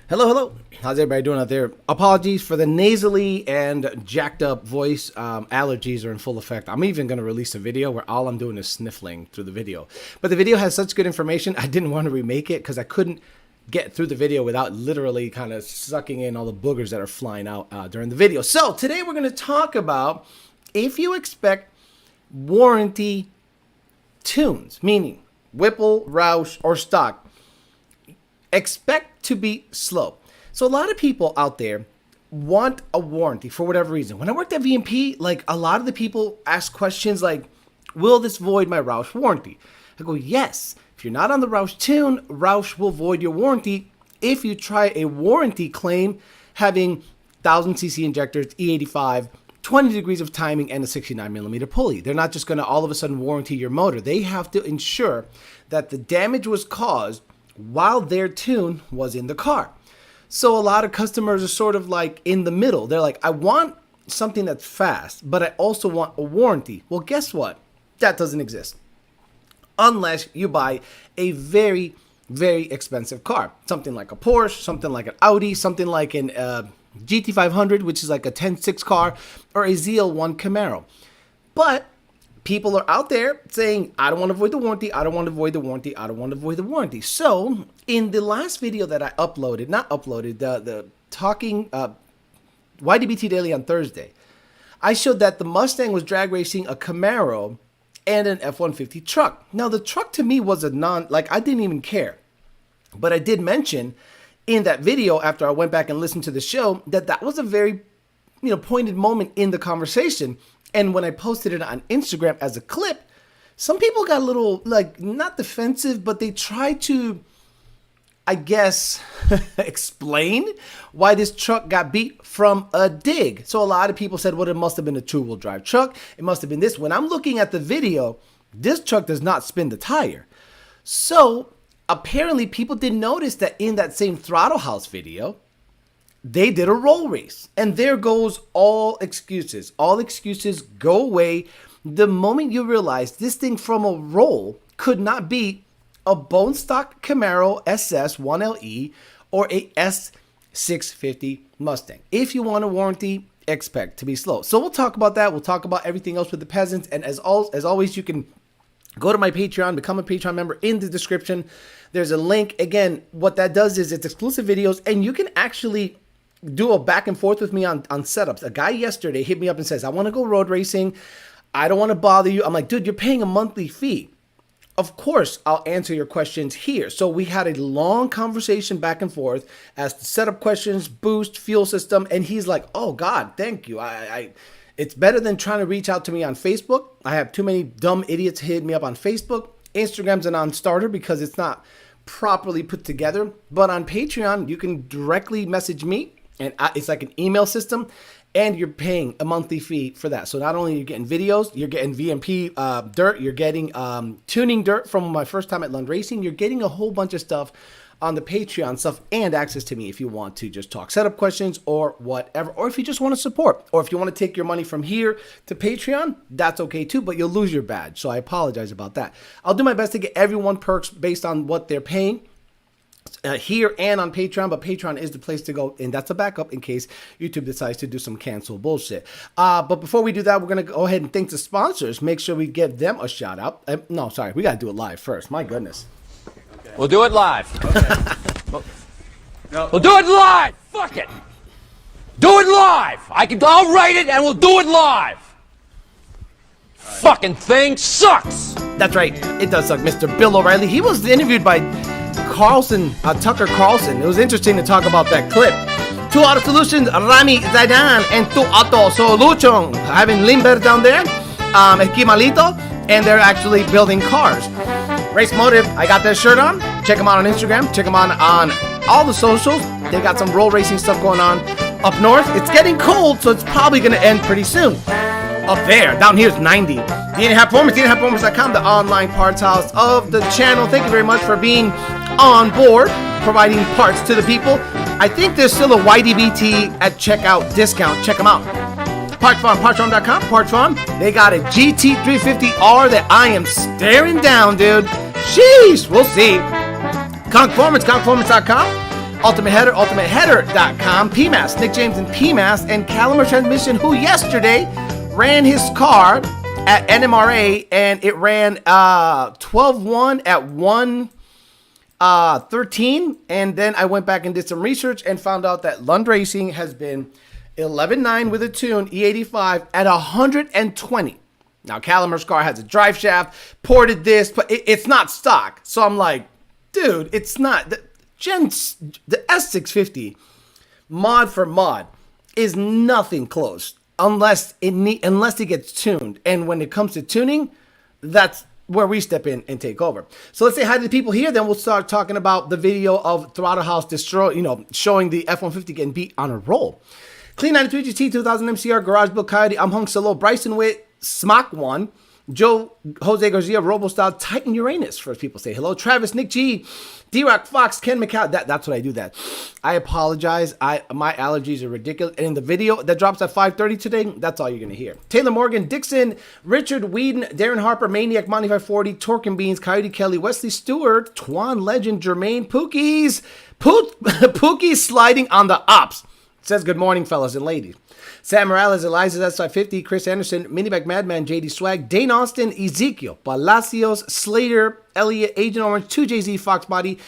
Hello, hello. How's everybody doing out there? Apologies for the nasally and jacked up voice. Allergies are in full effect. I'm even going to release a video where all I'm doing is sniffling through the video. But the video has such good information, I didn't want to remake it because I couldn't get through the video without literally kind of sucking in all the boogers that are flying out during the video. So today we're going to talk about if you expect warranty tunes, meaning Whipple, Roush, or stock, expect to be slow. So a lot of people out there want a warranty for whatever reason. When I worked at V&P, like a lot of the people ask questions like, will this void my Roush warranty? I go, yes. If you're not on the Roush tune, Roush will void your warranty if you try a warranty claim having 1000cc injectors, E85, 20 degrees of timing, and a 69mm pulley. They're not just going to all of a sudden warranty your motor. They have to ensure that the damage was caused while their tune was in the car. So a lot of customers are sort of like in the middle. They're like, I want something that's fast, but I also want a warranty. Well, guess what? That doesn't exist. Unless you buy a very, very expensive car. Something like a Porsche, something like an Audi, something like an GT500, which is like a 10.6 car, or a ZL1 Camaro. But people are out there saying, I don't want to avoid the warranty, I don't want to avoid the warranty, I don't want to avoid the warranty. So in the last video that I uploaded, the talking YDBT Daily on Thursday, I showed that the Mustang was drag racing a Camaro and an F-150 truck. Now the truck to me was I didn't even care. But I did mention in that video after I went back and listened to the show that was a very pointed moment in the conversation. And when I posted it on Instagram as a clip, some people got a little, not defensive, but they tried to, I guess, explain why this truck got beat from a dig. So a lot of people said, well, it must have been a two-wheel drive truck. It must have been this. When I'm looking at the video, this truck does not spin the tire. So apparently people did notice that in that same Throttle House video, they did a roll race, and there goes all excuses. All excuses go away the moment you realize this thing from a roll could not be a bone stock Camaro SS 1LE or a S650 Mustang. If you want a warranty, expect to be slow. So we'll talk about that. We'll talk about everything else with the peasants, and as always, you can go to my Patreon, become a Patreon member in the description. There's a link. Again, what that does is it's exclusive videos, and you can actually do a back and forth with me on setups. A guy yesterday hit me up and says, I want to go road racing. I don't want to bother you. I'm like, dude, you're paying a monthly fee. Of course, I'll answer your questions here. So we had a long conversation back and forth as to setup questions, boost, fuel system. And he's like, oh God, thank you. It's better than trying to reach out to me on Facebook. I have too many dumb idiots hitting me up on Facebook. Instagram's a non-starter because it's not properly put together. But on Patreon, you can directly message me. And it's like an email system, and you're paying a monthly fee for that. So not only are you getting videos, you're getting V&P dirt, you're getting tuning dirt from my first time at Lund Racing, you're getting a whole bunch of stuff on the Patreon stuff, and access to me if you want to just talk setup questions or whatever, or if you just want to support, or if you want to take your money from here to Patreon, that's okay too, but you'll lose your badge. So I apologize about that. I'll do my best to get everyone perks based on what they're paying. Here and on Patreon, but Patreon is the place to go, and that's a backup in case YouTube decides to do some cancel bullshit. But before we do that, we're going to go ahead and thank the sponsors. Make sure we give them a shout out. No, sorry, we got to do it live first. My goodness. Okay. We'll do it live. Okay. We'll do it live. Fuck it. Do it live. I'll write it and we'll do it live. Right. Fucking thing sucks. That's right. It does suck. Mr. Bill O'Reilly. He was interviewed by Tucker Carlson. It was interesting to talk about that clip. 2 Auto Solutions, Rami Zaidan, and 2 Auto Solutions. Having Limber down there, Esquimalito, and they're actually building cars. Race Motive, I got their shirt on. Check them out on Instagram. Check them on all the socials. They got some roll racing stuff going on. Up north, it's getting cold, so it's probably going to end pretty soon. Up there, down here it's 90. DNAHperformance.com, the online parts house of the channel. Thank you very much for being on board, providing parts to the people. I think there's still a YDBT at checkout discount. Check them out. PartsFarm.com, Parts Farm. They got a GT350R that I am staring down, dude. Sheesh, we'll see. Conformance.com. Ultimate Header, ultimateheader.com, PMAS, Nick James and PMAS, and Calimer Transmission, who yesterday ran his car at NMRA, and it ran 12-1 at 1:13, and then I went back and did some research and found out that Lund Racing has been 11.9 with a tune E85 at 120. Now, Calimer's car has a drive shaft, ported this, but it's not stock. So I'm like, dude, it's not. The S650 mod for mod is nothing close unless it gets tuned. And when it comes to tuning, that's where we step in and take over. So let's say hi to the people here, then we'll start talking about the video of Throttle House showing the F-150 getting beat on a roll. Clean 93 GT 2000 MCR Garage Bill Coyote. I'm Hung Solo. Bryson Witt, Smock 1. Joe Jose Garcia, RoboStyle, Titan Uranus. First people say hello. Travis, Nick G, D-Rock Fox, Ken McCall. That's what I do that. I apologize. My allergies are ridiculous. And in the video that drops at 5:30 today, that's all you're going to hear. Taylor Morgan, Dixon, Richard Whedon, Darren Harper, Maniac, Monty 540, Torque and Beans, Coyote Kelly, Wesley Stewart, Twan Legend, Jermaine, Pookie's sliding on the ops. Says good morning, fellas and ladies. Sam Morales, Eliza S550, Chris Anderson, Miniback Madman, JD Swag, Dane Austin, Ezekiel, Palacios, Slater, Elliot, Agent Orange, 2JZ, Fox Body,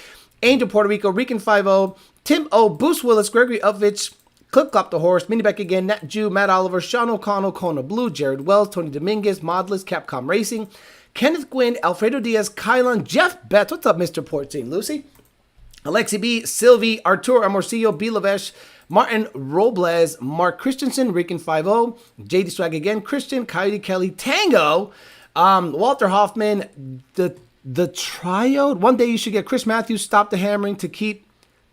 Angel Puerto Rico, Rican 50, Tim O, Boost Willis, Gregory Upvich, Clip Clop the Horse, Miniback again, Nat Jew, Matt Oliver, Sean O'Connell, Kona Blue, Jared Wells, Tony Dominguez, Modless, Capcom Racing, Kenneth Gwynn, Alfredo Diaz, Kylon, Jeff Betts, what's up, Mr. Port St. Lucie? Alexi B, Sylvie, Arturo Amorcillo, B. Lavesh, Martin Robles, Mark Christensen, Rican 50, JD Swag again, Christian, Coyote Kelly, Tango, Walter Hoffman, the Triode. One day you should get Chris Matthews, Stop the Hammering to keep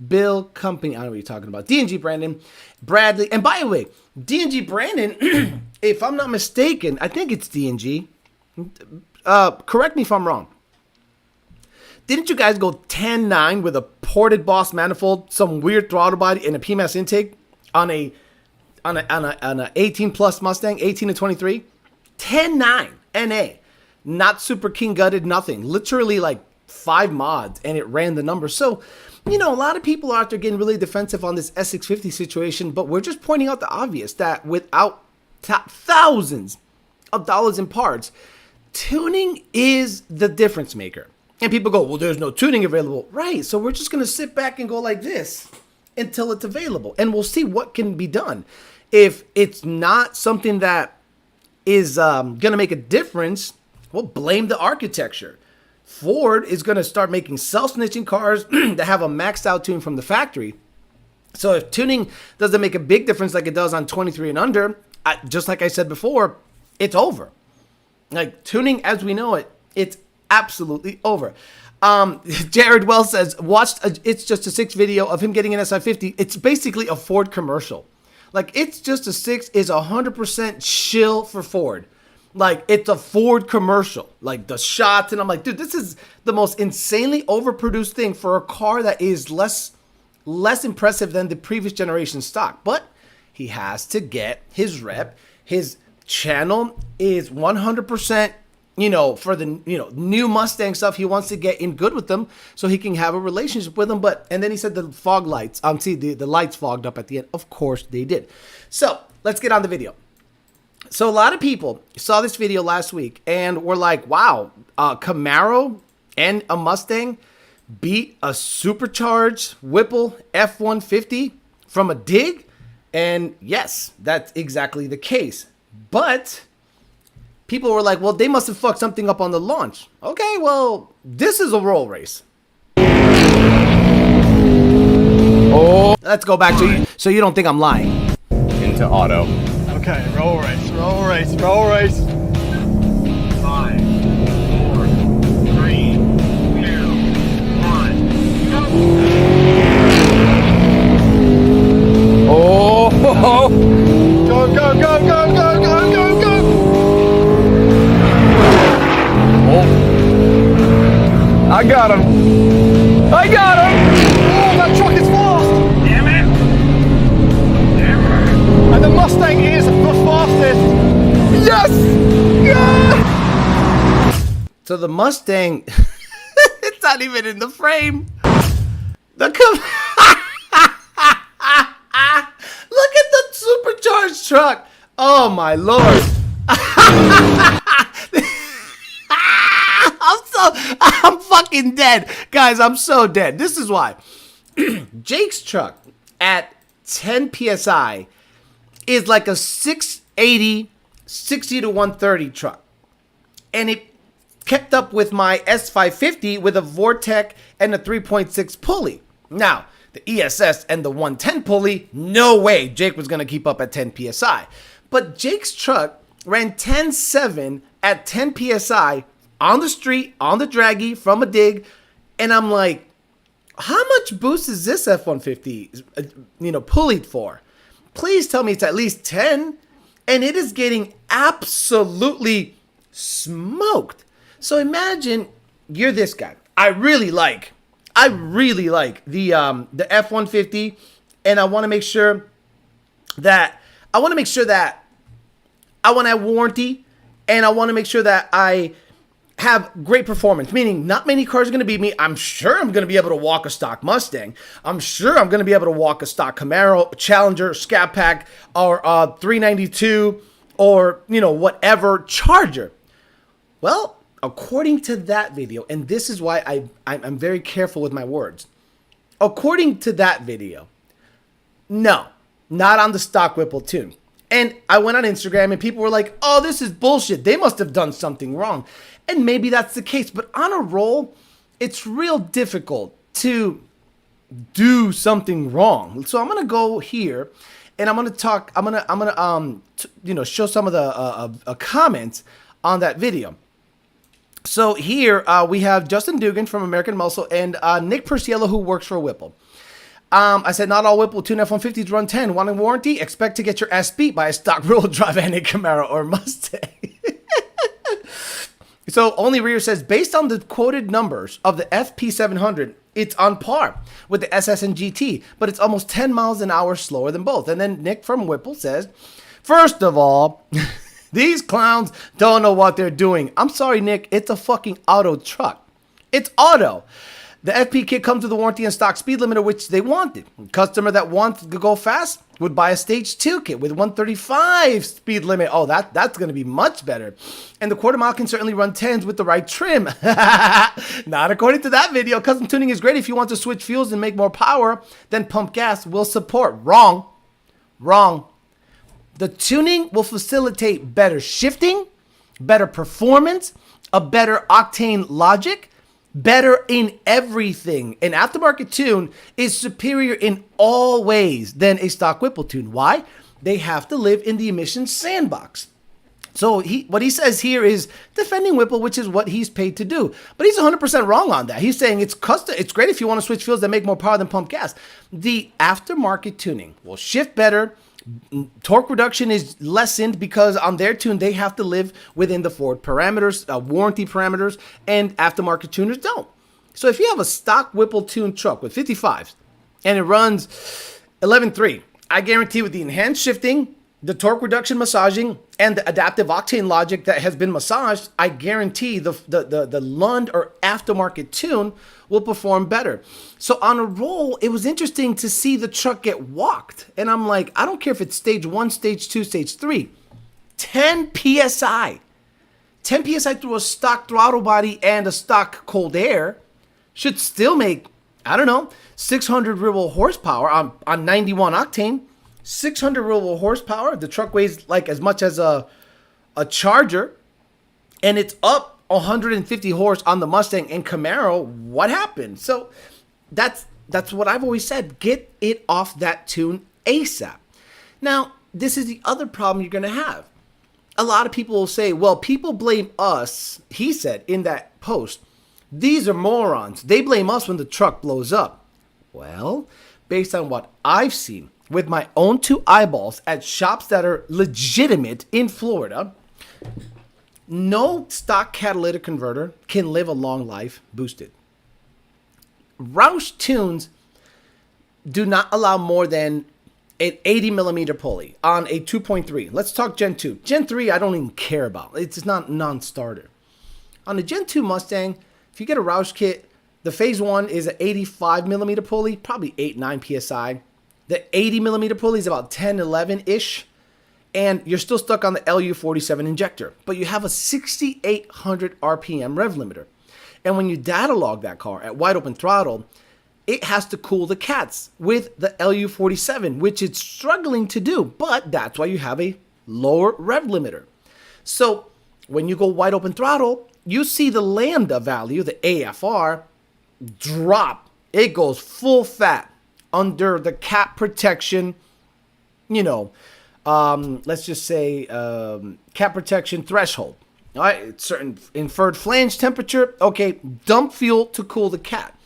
Bill company. I don't know what you're talking about. D&G Brandon, Bradley. And by the way, D&G Brandon, if I'm not mistaken, I think it's D&G. Correct me if I'm wrong. Didn't you guys go 10-9 with a ported Boss manifold, some weird throttle body, and a PMAS intake on a 18 plus Mustang, 18 to 23? 10-9 NA, not super king gutted, nothing. Literally like 5 mods, and it ran the numbers. So, a lot of people are out there getting really defensive on this S650 situation, but we're just pointing out the obvious that without thousands of dollars in parts, tuning is the difference maker. And people go, well, there's no tuning available. Right, so we're just going to sit back and go like this until it's available. And we'll see what can be done. If it's not something that is going to make a difference, we'll blame the architecture. Ford is going to start making self-snitching cars that have a maxed out tune from the factory. So if tuning doesn't make a big difference like it does on 23 and under, just like I said before, it's over. Like tuning as we know it, it's absolutely over. Jared Wells says, It's Just a 6 video of him getting an SI50. It's basically a Ford commercial. Like, It's Just a 6 is 100% shill for Ford. Like, it's a Ford commercial. Like, the shots, and I'm like, dude, this is the most insanely overproduced thing for a car that is less impressive than the previous generation stock. But he has to get his rep. His channel is 100%, for the, new Mustang stuff. He wants to get in good with them so he can have a relationship with them. And then he said the fog lights, the lights fogged up at the end. Of course they did. So let's get on the video. So a lot of people saw this video last week and were like, wow, Camaro and a Mustang beat a supercharged Whipple F-150 from a dig. And yes, that's exactly the case. But people were like, well, they must have fucked something up on the launch. Okay, well, this is a roll race. Oh, let's go back to you so you don't think I'm lying. Into auto. Okay, roll race, roll race, roll race. 5, 4, 3, 2, 1, go! Oh! Go, go, go, go, go, go, go, go! Oh! I got him! I got him! Oh, that truck is fast! Damn it! And the Mustang is the fastest. Yes! Yeah! So the Mustang, it's not even in the frame. this truck, oh my Lord. I'm fucking dead. Guys, I'm so dead. This is why. Jake's truck at 10 PSI is like a 680, 60 to 130 truck. And it kept up with my S550 with a Vortec and a 3.6 pulley. Now, the ESS and the 110 pulley, no way Jake was going to keep up at 10 PSI. But Jake's truck ran 10.7 at 10 PSI on the street, on the draggy, from a dig. And I'm like, how much boost is this F-150, pulleyed for? Please tell me it's at least 10. And it is getting absolutely smoked. So imagine you're this guy. I really like the F-150, and I want to make sure that I want to have warranty, and I want to make sure that I have great performance, meaning not many cars are going to beat me. I'm sure I'm going to be able to walk a stock Mustang. I'm sure I'm going to be able to walk a stock Camaro, Challenger, Scat Pack, or 392, or whatever Charger. Well, according to that video, and this is why I'm very careful with my words. According to that video, no, not on the stock Whipple tune. And I went on Instagram and people were like, oh, this is bullshit. They must have done something wrong. And maybe that's the case. But on a roll, it's real difficult to do something wrong. So I'm going to go here and I'm going to talk. I'm going to show some of the comments on that video. So here we have Justin Dugan from American Muscle and Nick Perciello, who works for Whipple. I said, not all Whipple tune F-150s run 10. Wanting warranty? Expect to get your ass beat by a stock rear-wheel drive and a Camaro or Mustang. So Only Rear says, based on the quoted numbers of the FP700, it's on par with the SS and GT, but it's almost 10 miles an hour slower than both. And then Nick from Whipple says, first of all, these clowns don't know what they're doing. I'm sorry, Nick. It's a fucking auto truck. It's auto. The FP kit comes with a warranty and stock speed limiter, which they wanted. Customer that wants to go fast would buy a stage 2 kit with 135 speed limit. Oh, that's going to be much better. And the quarter mile can certainly run 10s with the right trim. Not according to that video. Custom tuning is great if you want to switch fuels and make more power. Then pump gas will support. Wrong. Wrong. The tuning will facilitate better shifting, better performance, a better octane logic, better in everything. An aftermarket tune is superior in all ways than a stock Whipple tune. Why? They have to live in the emissions sandbox. So what he says here is defending Whipple, which is what he's paid to do. But he's 100% wrong on that. He's saying it's custom. It's great if you want to switch fuels that make more power than pump gas. The aftermarket tuning will shift better. Torque reduction is lessened because on their tune, they have to live within the Ford parameters, warranty parameters, and aftermarket tuners don't. So if you have a stock Whipple tune truck with 55s and it runs 11.3, I guarantee with the enhanced shifting, the torque reduction massaging, and the adaptive octane logic that has been massaged, I guarantee the Lund or aftermarket tune will perform better. So on a roll, it was interesting to see the truck get walked. And I'm like, I don't care if it's stage 1, stage 2, stage 3. 10 PSI. 10 PSI through a stock throttle body and a stock cold air should still make, I don't know, 600 real horsepower on 91 octane. 600 real horsepower. The truck weighs like as much as a Charger, and it's up 150 horse on the Mustang and Camaro. What happened? So that's what I've always said. Get it off that tune ASAP. Now, this is the other problem you're going to have. A lot of people will say, well, people blame us. He said in that post, these are morons. They blame us when the truck blows up. Well, based on what I've seen with my own 2 eyeballs at shops that are legitimate in Florida, no stock catalytic converter can live a long life boosted. Roush tunes do not allow more than an 80 millimeter pulley on a 2.3. Let's talk Gen 2. Gen 3, I don't even care about. It's not non-starter. On the Gen 2 Mustang, if you get a Roush kit, the phase 1 is an 85 millimeter pulley, probably 8-9 PSI. The 80 millimeter pulley is about 10-11-ish. and you're still stuck on the LU47 injector, but you have a 6,800 RPM rev limiter. And when you data log that car at wide open throttle, it has to cool the cats with the LU47, which it's struggling to do, but that's why you have a lower rev limiter. So when you go wide open throttle, you see the lambda value, the AFR, drop. It goes full fat under the cap protection, let's just say cap protection threshold. All right, certain inferred flange temperature. Okay, dump fuel to cool the cat.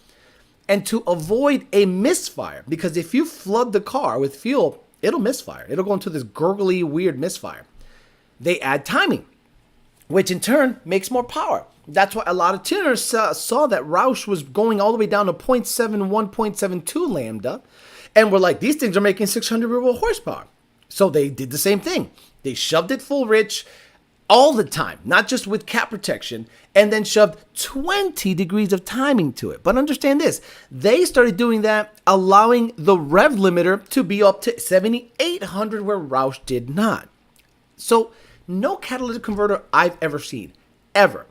And to avoid a misfire, because if you flood the car with fuel, it'll misfire. It'll go into this gurgly, weird misfire. They add timing, which in turn makes more power. That's why a lot of tuners saw that Roush was going all the way down to 0.71, 0.72 lambda, and were like, these things are making 600 real horsepower. So they did the same thing. They shoved it full rich all the time, not just with cap protection, and then shoved 20 degrees of timing to it. But understand this, they started doing that, allowing the rev limiter to be up to 7,800 where Roush did not. So no catalytic converter I've ever seen, ever,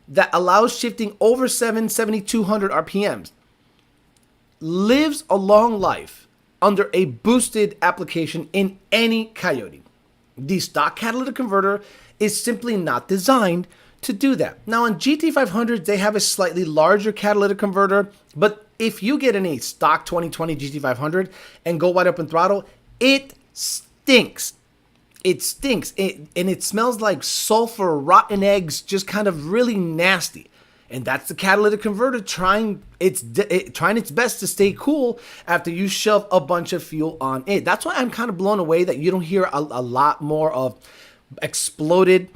that allows shifting over 7,200 RPMs lives a long life under a boosted application in any Coyote. The stock catalytic converter is simply not designed to do that. Now on GT500s, they have a slightly larger catalytic converter, but if you get in a stock 2020 GT500 and go wide open throttle, it stinks. It stinks, and it smells like sulfur, rotten eggs, just kind of really nasty. And that's the catalytic converter trying its best to stay cool after you shove a bunch of fuel on it. That's why I'm kind of blown away that you don't hear a lot more of exploded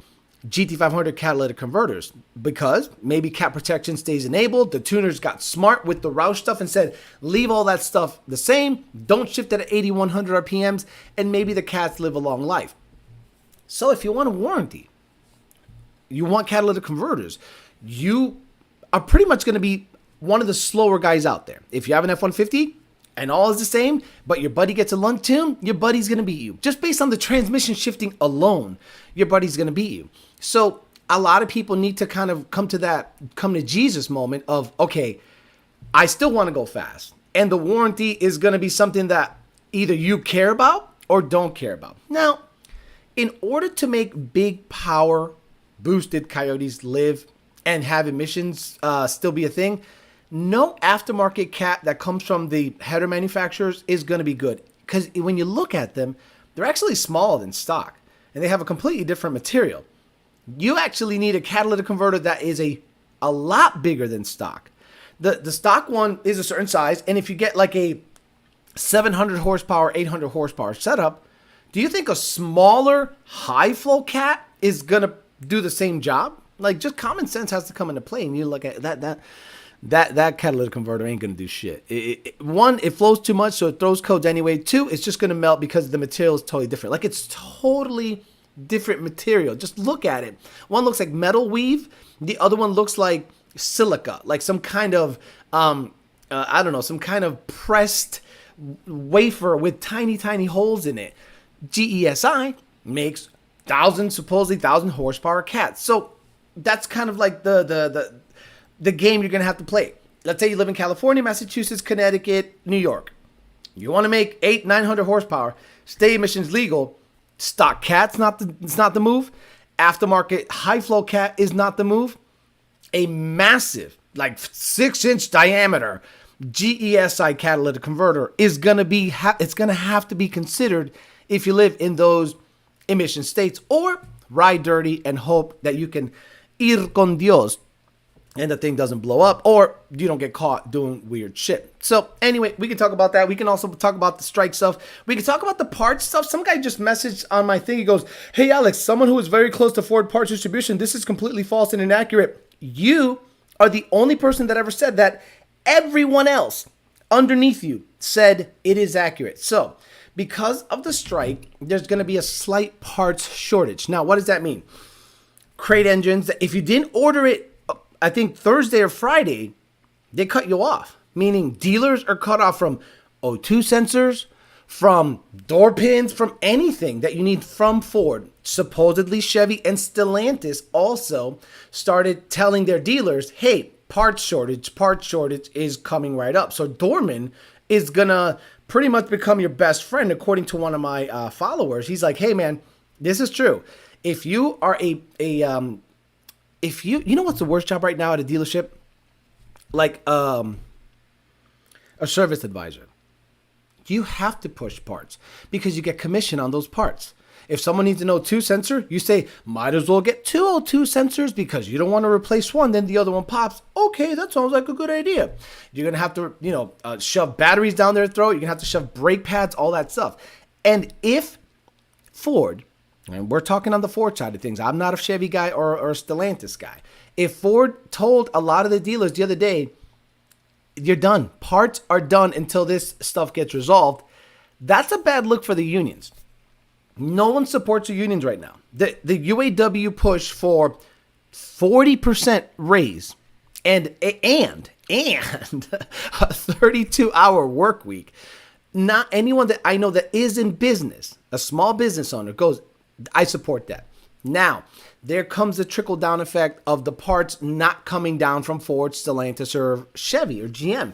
GT500 catalytic converters, because maybe cap protection stays enabled. The tuners got smart with the Roush stuff and said, leave all that stuff the same. Don't shift it at 8,100 RPMs, and maybe the cats live a long life. So if you want a warranty, you want catalytic converters, you are pretty much going to be one of the slower guys out there. If you have an F-150 and all is the same, but your buddy gets a lung tune, your buddy's going to beat you. Just based on the transmission shifting alone, your buddy's going to beat you. So a lot of people need to kind of come to Jesus moment of, okay, I still want to go fast. And the warranty is going to be something that either you care about or don't care about. Now, in order to make big power boosted Coyotes live and have emissions still be a thing, no aftermarket cat that comes from the header manufacturers is going to be good. Because when you look at them, they're actually smaller than stock. And they have a completely different material. You actually need a catalytic converter that is a lot bigger than stock. The stock one is a certain size. And if you get like a 700 horsepower, 800 horsepower setup, do you think a smaller high flow cat is going to do the same job? Like, just common sense has to come into play. And you look at that catalytic converter ain't going to do shit. One, it flows too much, so it throws codes anyway. Two, it's just going to melt because the material is totally different. Like, it's totally different material. Just look at it. One looks like metal weave. The other one looks like silica, like some kind of, I don't know, some kind of pressed wafer with tiny, tiny holes in it. GESI makes supposedly 1,000 horsepower cats. So that's kind of like the game you're going to have to play. Let's say you live in California, Massachusetts, Connecticut, New York. You want to make 800-900 horsepower, state emissions legal. Stock cat's it's not the move. Aftermarket high flow cat is not the move. A massive, like 6-inch diameter GESI catalytic converter is going to be, it's going to have to be considered if you live in those emission states, or ride dirty and hope that you can ir con Dios and the thing doesn't blow up, or you don't get caught doing weird shit. So anyway, we can talk about that. We can also talk about the strike stuff. We can talk about the parts stuff. Some guy just messaged on my thing. He goes, hey, Alex, someone who is very close to Ford parts distribution, this is completely false and inaccurate. You are the only person that ever said that. Everyone else underneath you said it is accurate. So because of the strike, there's going to be a slight parts shortage. Now, what does that mean? Crate engines, if you didn't order it, I think Thursday or Friday, they cut you off. Meaning dealers are cut off from O2 sensors, from door pins, from anything that you need from Ford. Supposedly Chevy and Stellantis also started telling their dealers, hey, parts shortage is coming right up. So Dorman is gonna pretty much become your best friend, according to one of my followers. He's like, hey man, this is true. If you are if you know what's the worst job right now at a dealership? Like a service advisor. You have to push parts because you get commission on those parts. If someone needs an O2 sensor, you say, might as well get 2 O2 sensors because you don't want to replace one, then the other one pops. Okay, that sounds like a good idea. You're going to have to, shove batteries down their throat. You're going to have to shove brake pads, all that stuff. And if Ford, and we're talking on the Ford side of things, I'm not a Chevy guy or a Stellantis guy. If Ford told a lot of the dealers the other day, you're done. Parts are done until this stuff gets resolved. That's a bad look for the unions. No one supports the unions right now. The UAW push for 40% raise and a 32-hour work week. Not anyone that I know that is in business, a small business owner, goes, I support that. Now, there comes the trickle-down effect of the parts not coming down from Ford, Stellantis, or Chevy, or GM.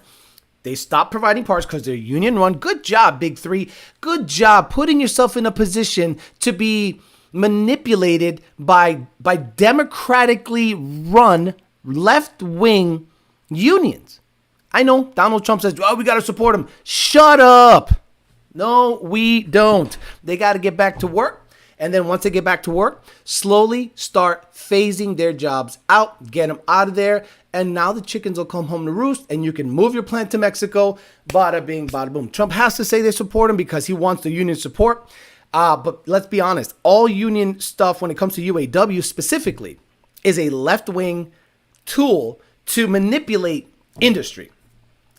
They stopped providing parts because they're union run. Good job, Big Three. Good job putting yourself in a position to be manipulated by democratically run left-wing unions. I know Donald Trump says, oh, we got to support them. Shut up. No, we don't. They got to get back to work. And then once they get back to work, slowly start phasing their jobs out, get them out of there. And now the chickens will come home to roost and you can move your plant to Mexico. Bada bing, bada boom. Trump has to say they support him because he wants the union support. But let's be honest, all union stuff when it comes to UAW specifically is a left-wing tool to manipulate industry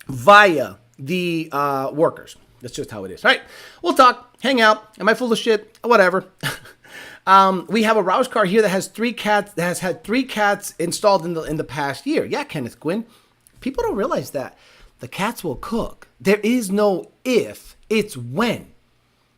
via the workers. That's just how it is. All right, we'll talk, hang out. Am I full of shit? Whatever. We have a Roush car here that has 3 cats. That has had 3 cats installed in the past year. Yeah, Kenneth Quinn. People don't realize that the cats will cook. There is no if, it's when.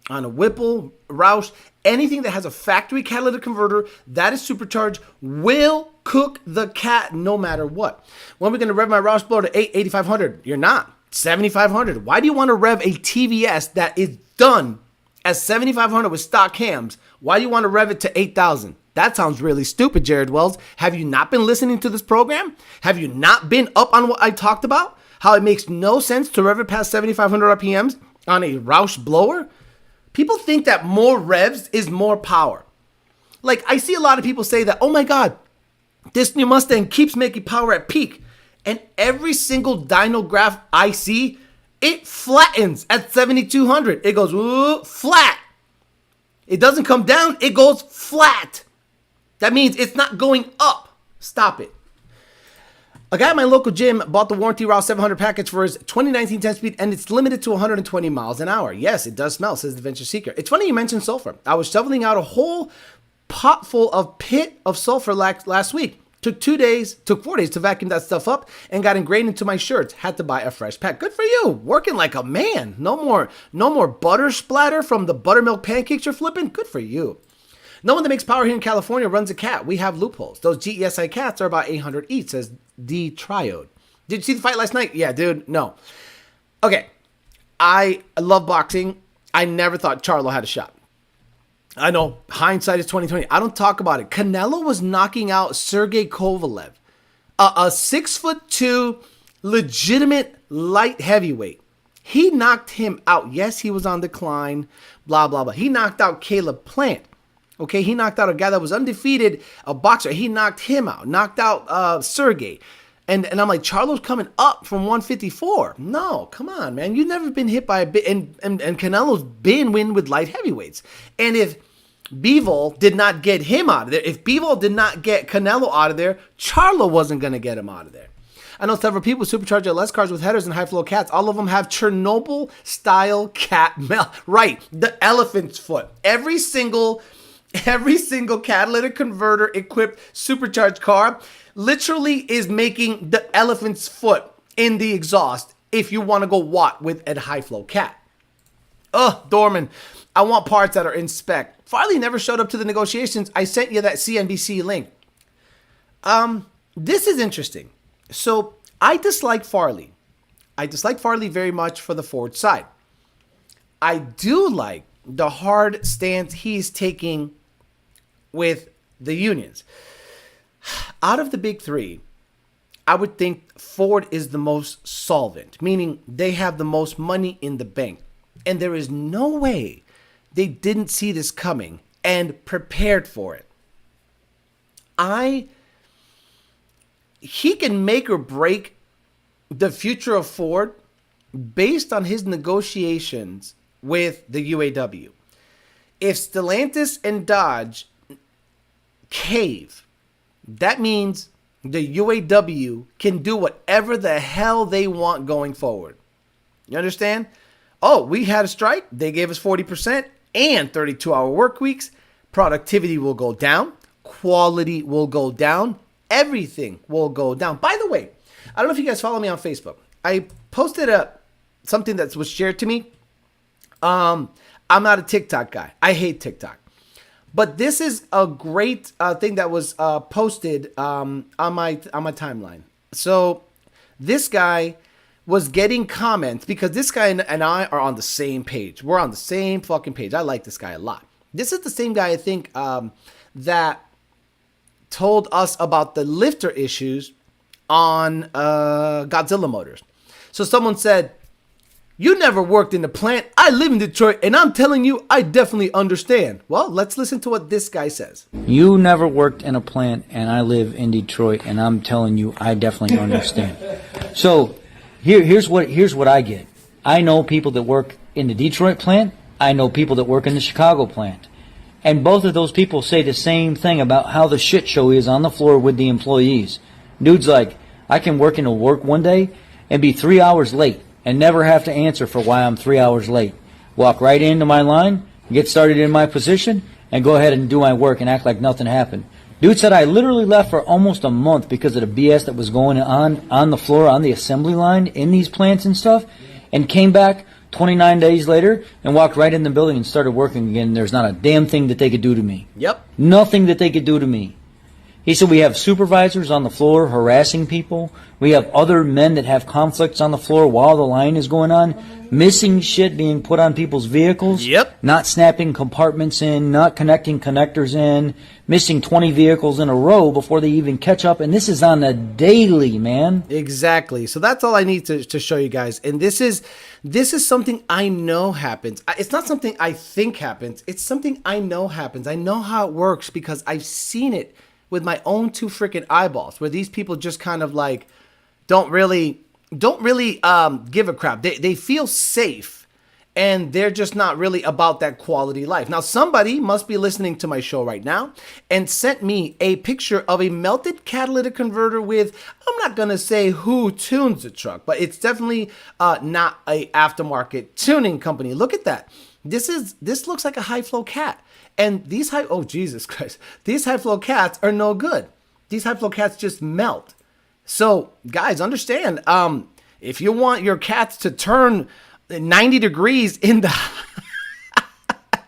On a Whipple, Roush, anything that has a factory catalytic converter that is supercharged will cook the cat no matter what. When are we going to rev my Roush blower to 8,500? You're not. 7,500. Why do you want to rev a TVS that is done as 7,500 with stock cams? Why do you want to rev it to 8,000? That sounds really stupid, Jared Wells. Have you not been listening to this program? Have you not been up on what I talked about? How it makes no sense to rev it past 7,500 RPMs on a Roush blower? People think that more revs is more power. Like, I see a lot of people say that, oh my God, this new Mustang keeps making power at peak. And every single dyno graph I see, it flattens at 7,200. It goes ooh, flat. It doesn't come down. It goes flat. That means it's not going up. Stop it. A guy at my local gym bought the Warranty Route 700 package for his 2019 10-speed, and it's limited to 120 miles an hour. Yes, it does smell, says the Venture Seeker. It's funny you mentioned sulfur. I was shoveling out a whole pot full of pit of sulfur last week. Took 4 days to vacuum that stuff up and got ingrained into my shirts. Had to buy a fresh pack. Good for you. Working like a man. No more butter splatter from the buttermilk pancakes you're flipping. Good for you. No one that makes power here in California runs a cat. We have loopholes. Those GESI cats are about 800 each, says D Triode. Did you see the fight last night? Yeah, dude. No. Okay. I love boxing. I never thought Charlo had a shot. I know, hindsight is 2020. I don't talk about it. Canelo was knocking out Sergey Kovalev, a 6'2", legitimate light heavyweight. He knocked him out. Yes, he was on decline, blah, blah, blah. He knocked out Caleb Plant. Okay, he knocked out a guy that was undefeated, a boxer. He knocked him out, knocked out Sergey. And I'm like, Charlo's coming up from 154. No, come on, man. You've never been hit by a bit. And Canelo's been winning with light heavyweights. And if Bivol did not get him out of there, if Bivol did not get Canelo out of there, Charlo wasn't going to get him out of there. I know several people supercharge LS cars with headers and high-flow cats. All of them have Chernobyl-style cat melt. Right, the elephant's foot. Every single catalytic converter equipped supercharged car literally is making the elephant's foot in the exhaust if you want to go watt with a high flow cat. Dorman, I want parts that are in spec. Farley never showed up to the negotiations. I sent you that CNBC link. This is interesting. So I dislike Farley. I dislike Farley very much for the Ford side. I do like the hard stance he's taking with the unions. Out of the big three, I would think Ford is the most solvent, meaning they have the most money in the bank. And there is no way they didn't see this coming and prepared for it. He can make or break the future of Ford based on his negotiations with the UAW. If Stellantis and Dodge cave, that means the UAW can do whatever the hell they want going forward. You understand? Oh, we had a strike. They gave us 40% and 32-hour work weeks. Productivity will go down. Quality will go down. Everything will go down. By the way, I don't know if you guys follow me on Facebook. I posted something that was shared to me. I'm not a TikTok guy. I hate TikTok. But this is a great thing that was posted on my timeline. So this guy was getting comments because this guy and I are on the same page. We're on the same fucking page. I like this guy a lot. This is the same guy, I think, that told us about the lifter issues on Godzilla Motors. So someone said, "You never worked in the plant. I live in Detroit, and I'm telling you, I definitely understand." Well, let's listen to what this guy says. You never worked in a plant, and I live in Detroit, and I'm telling you, I definitely understand. So here's what I get. I know people that work in the Detroit plant. I know people that work in the Chicago plant. And both of those people say the same thing about how the shit show is on the floor with the employees. Dude's like, I can work into work one day and be 3 hours late and never have to answer for why I'm 3 hours late. Walk right into my line, get started in my position, and go ahead and do my work and act like nothing happened. Dude said I literally left for almost a month because of the BS that was going on the floor, on the assembly line, in these plants and stuff, and came back 29 days later and walked right in the building and started working again. There's not a damn thing that they could do to me. Yep. Nothing that they could do to me. He said we have supervisors on the floor harassing people. We have other men that have conflicts on the floor while the line is going on. Missing shit being put on people's vehicles. Yep. Not snapping compartments in, not connecting connectors in. Missing 20 vehicles in a row before they even catch up. And this is on a daily, man. Exactly. So that's all I need to show you guys. And this is something I know happens. It's not something I think happens. It's something I know happens. I know how it works because I've seen it with my own two freaking eyeballs, where these people just kind of like don't really give a crap. They feel safe, and they're just not really about that quality life. Now, somebody must be listening to my show right now and sent me a picture of a melted catalytic converter with, I'm not going to say who tunes the truck, but it's definitely not a aftermarket tuning company. Look at that. This looks like a high flow cat. And these oh Jesus Christ, these high flow cats are no good. These high flow cats just melt. So guys, understand, if you want your cats to turn 90 degrees in the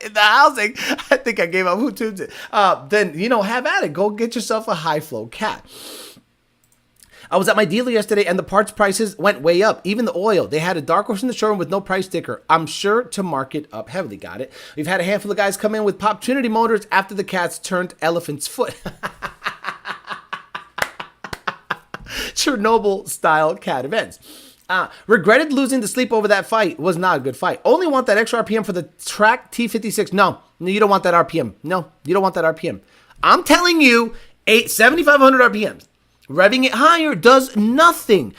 in the housing, I think I gave up who tunes it. Then have at it. Go get yourself a high flow cat. I was at my dealer yesterday and the parts prices went way up. Even the oil. They had a dark horse in the showroom with no price sticker. I'm sure to mark it up heavily. Got it. We've had a handful of guys come in with Pop Trinity motors after the cats turned elephant's foot. Chernobyl style cat events. Regretted losing the sleep over that fight. Was not a good fight. Only want that extra RPM for the track T56. No, you don't want that RPM. No, you don't want that RPM. I'm telling you, 7,500 RPMs. Revving it higher does nothing.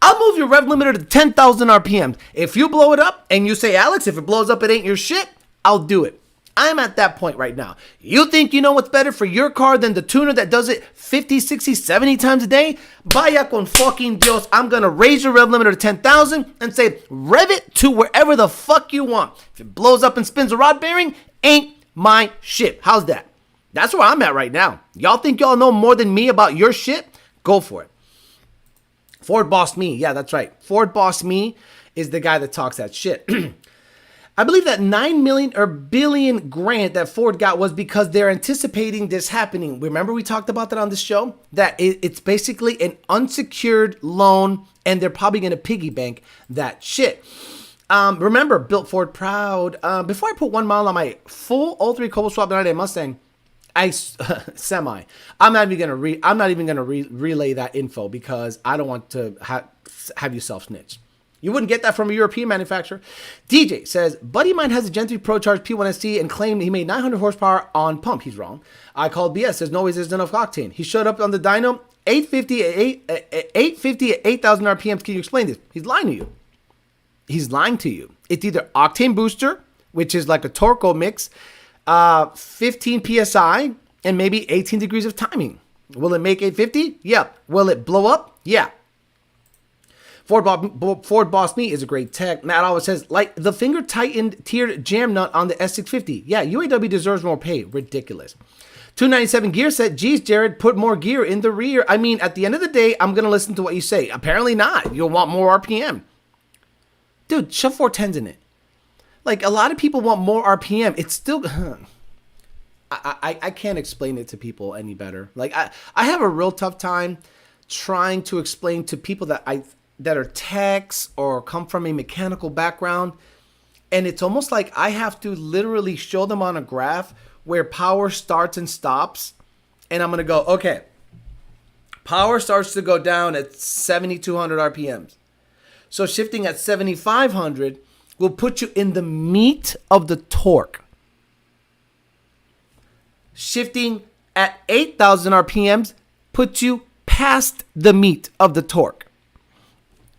I'll move your rev limiter to 10,000 RPMs. If you blow it up and you say, Alex, if it blows up, it ain't your shit, I'll do it. I'm at that point right now. You think you know what's better for your car than the tuner that does it 50, 60, 70 times a day? Vaya con fucking Dios. I'm going to raise your rev limiter to 10,000 and say, rev it to wherever the fuck you want. If it blows up and spins a rod bearing, ain't my shit. How's that? That's where I'm at right now. Y'all think y'all know more than me about your shit? Go for it. Ford Boss Me. Yeah, that's right. Ford Boss Me is the guy that talks that shit. I believe that 9 million or billion grant that Ford got was because they're anticipating this happening. Remember we talked about that on the show? That it's basically an unsecured loan and they're probably going to piggy bank that shit. Remember, built Ford proud. Before I put 1 mile on my full 03 Cobalt Swap 98 Mustang, I'm not even gonna relay that info because I don't want to have you self snitch. You wouldn't get that from a European manufacturer. DJ says, buddy of mine has a Gen 3 Pro Charge P1ST and claimed he made 900 horsepower on pump. He's wrong. I called BS. There's no ways there's enough octane. He showed up on the dyno, 850 at 8,000 RPMs. Can you explain this? He's lying to you. He's lying to you. It's either octane booster, which is like a Torco mix, 15 PSI, and maybe 18 degrees of timing. Will it make 850? Yeah. Will it blow up? Yeah. Ford Boss Me is a great tech. Matt always says, like the finger tightened tiered jam nut on the S650. Yeah, UAW deserves more pay. Ridiculous. 297 Gear said, geez, Jared, put more gear in the rear. I mean, at the end of the day, I'm going to listen to what you say. Apparently not. You'll want more RPM. Dude, shove 410s in it. Like, a lot of people want more RPM. It's still... I can't explain it to people any better. Like, I have a real tough time trying to explain to people that are techs or come from a mechanical background. And it's almost like I have to literally show them on a graph where power starts and stops. And I'm going to go, okay, power starts to go down at 7,200 RPMs. So shifting at 7,500 will put you in the meat of the torque. Shifting at 8,000 RPMs puts you past the meat of the torque.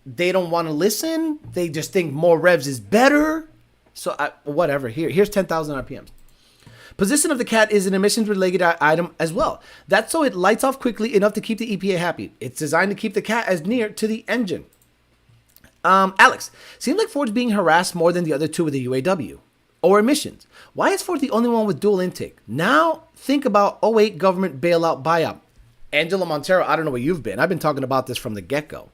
They don't want to listen. They just think more revs is better. So whatever. Here's 10,000 RPMs. Position of the cat is an emissions-related item as well. That's so it lights off quickly enough to keep the EPA happy. It's designed to keep the cat as near to the engine. Alex, seems like Ford's being harassed more than the other two with the UAW or emissions. Why is Ford the only one with dual intake? Now think about 08 government bailout buyout. Angela Montero, I don't know where you've been. I've been talking about this from the get-go.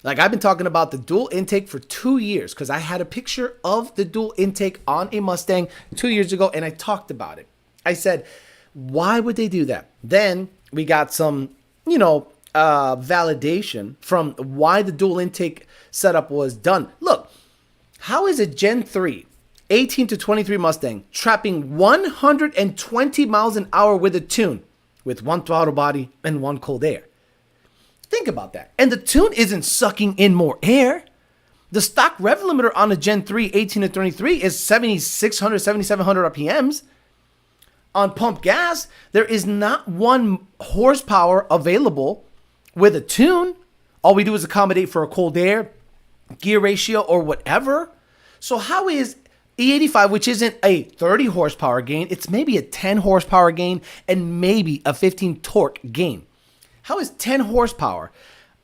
Like, I've been talking about the dual intake for 2 years because I had a picture of the dual intake on a Mustang 2 years ago, and I talked about it. I said, why would they do that? Then we got some, validation from why the dual intake setup was done. Look, how is a Gen 3 18 to 23 Mustang trapping 120 miles an hour with a tune with one throttle body and one cold air? Think about that. And the tune isn't sucking in more air. The stock rev limiter on a Gen 3 18 to 23 is 7,600, 7,700 RPMs. On pump gas, there is not 1 horsepower available with a tune. All we do is accommodate for a cold air, gear ratio, or whatever. So how is E85, which isn't a 30 horsepower gain, it's maybe a 10 horsepower gain and maybe a 15 torque gain. How is 10 horsepower,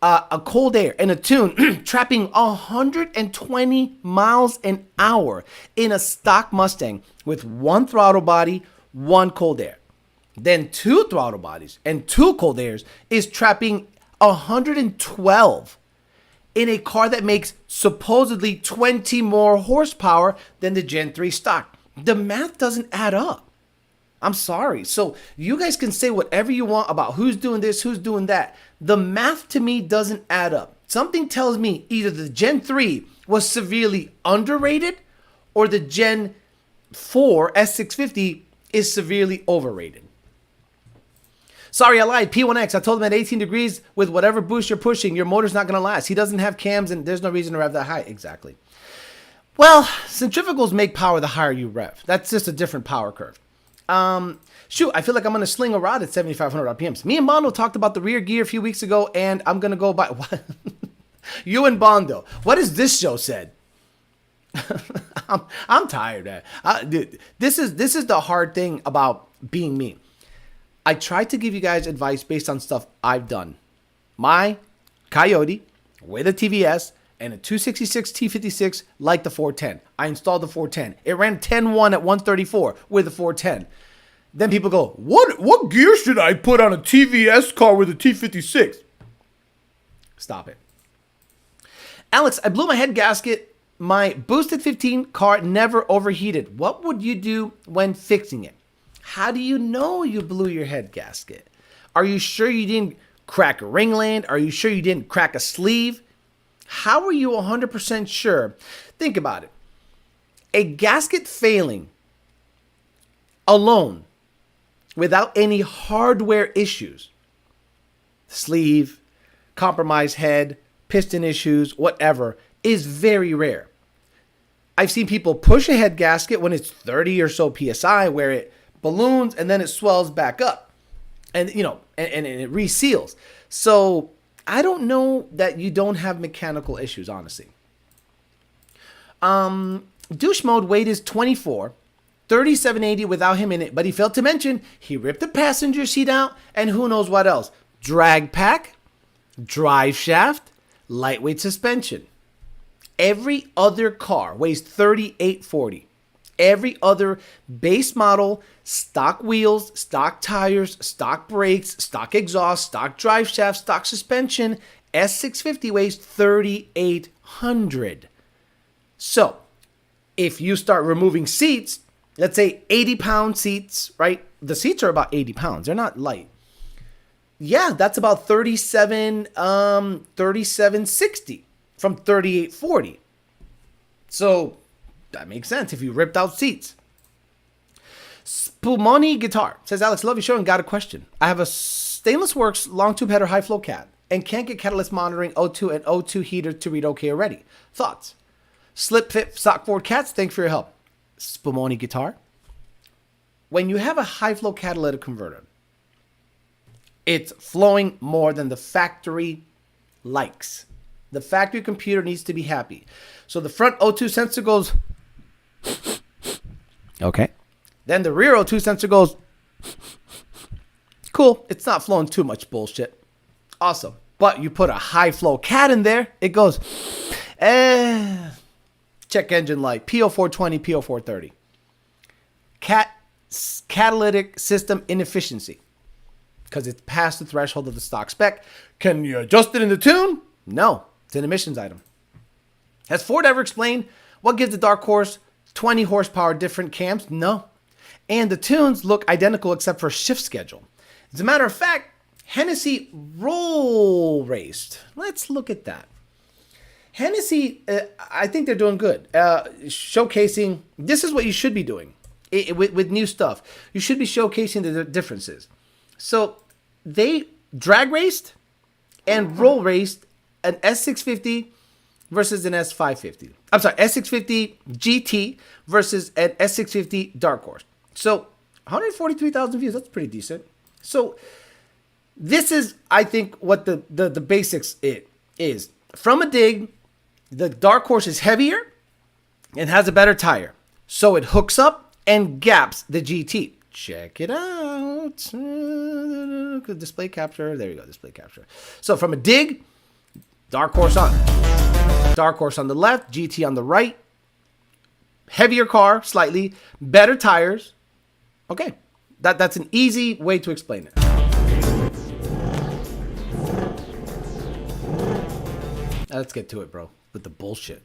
a cold air, and a tune trapping 120 miles an hour in a stock Mustang with 1 throttle body, 1 cold air? Then 2 throttle bodies and 2 cold airs is trapping 112 in a car that makes supposedly 20 more horsepower than the Gen 3 stock. The math doesn't add up. I'm sorry. So you guys can say whatever you want about who's doing this, who's doing that. The math to me doesn't add up. Something tells me either the Gen 3 was severely underrated or the Gen 4 S650 is severely overrated. Sorry, I lied. P1X, I told him at 18 degrees with whatever boost you're pushing, your motor's not going to last. He doesn't have cams and there's no reason to rev that high. Exactly. Well, centrifugals make power the higher you rev. That's just a different power curve. Shoot, I feel like I'm going to sling a rod at 7,500 RPMs. Me and Bondo talked about the rear gear a few weeks ago, and I'm going to go by... What? You and Bondo. What has this show said? I'm tired, man. Dude, this is the hard thing about being me. I try to give you guys advice based on stuff I've done. My Coyote with a TVS and a 266 T56 like the 410. I installed the 410. It ran 10.1 at 134 with the 410. Then people go, what gear should I put on a TVS car with a T56? Stop it. Alex, I blew my head gasket My boosted 15 car never overheated. What would you do when fixing it? How do you know you blew your head gasket? Are you sure you didn't crack a ringland? Are you sure you didn't crack a sleeve? How are you 100% sure? Think about it. A gasket failing alone without any hardware issues, sleeve, compromised head, piston issues, whatever, is very rare. I've seen people push a head gasket when it's 30 or so PSI where it balloons and then it swells back up and, and it reseals. So I don't know that you don't have mechanical issues, honestly. Douche mode weight is 24, 3780 without him in it, but he failed to mention he ripped the passenger seat out and who knows what else. Drag pack, drive shaft, lightweight suspension. Every other car weighs 3840. Every other base model, stock wheels, stock tires, stock brakes, stock exhaust, stock drive shaft, stock suspension, S650 weighs 3800. So, if you start removing seats, let's say 80-pound seats, right? The seats are about 80 pounds. They're not light. Yeah, that's about 3760 from 3840. So that makes sense if you ripped out seats. Spumoni Guitar says, Alex, love your show and got a question. I have a Stainless Works long tube header high flow cat and can't get catalyst monitoring O2 and O2 heater to read okay already. Thoughts? Slip fit stock Ford cats. Thanks for your help. Spumoni Guitar. When you have a high flow catalytic converter, it's flowing more than the factory likes. The factory computer needs to be happy. So the front O2 sensor goes, okay. Then the rear O2 sensor goes, cool. It's not flowing too much bullshit. Awesome. But you put a high flow cat in there, it goes, check engine light, P0420, P0430. Catalytic system inefficiency. Because it's past the threshold of the stock spec. Can you adjust it in the tune? No, it's an emissions item. Has Ford ever explained what gives the Dark Horse 20 horsepower different cams? No. And the tunes look identical except for shift schedule. As a matter of fact, Hennessy roll raced. Let's look at that. Hennessy, I think they're doing good. Showcasing, this is what you should be doing with new stuff. You should be showcasing the differences. So they drag raced and roll raced an S650 versus an S550. I'm sorry, S650 GT versus an S650 Dark Horse. So 143,000 views, that's pretty decent. So this is, I think, what the basics it is. From a dig, the Dark Horse is heavier and has a better tire. So it hooks up and gaps the GT. Check it out. Display capture. There you go, display capture. So from a dig, Dark Horse on the left, GT on the right. Heavier car, slightly. Better tires. Okay, that's an easy way to explain it. Let's get to it, bro. With the bullshit.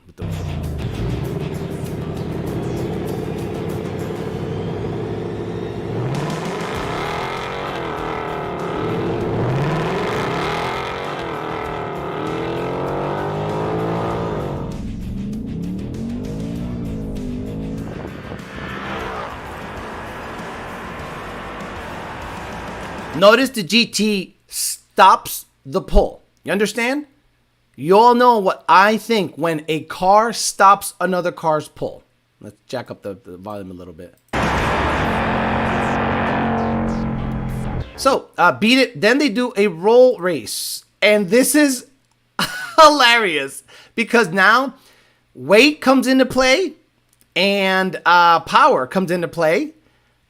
Notice the GT stops the pull. You understand? You all know what I think when a car stops another car's pull. Let's jack up the volume a little bit. So, beat it. Then they do a roll race. And this is hilarious because now weight comes into play and power comes into play.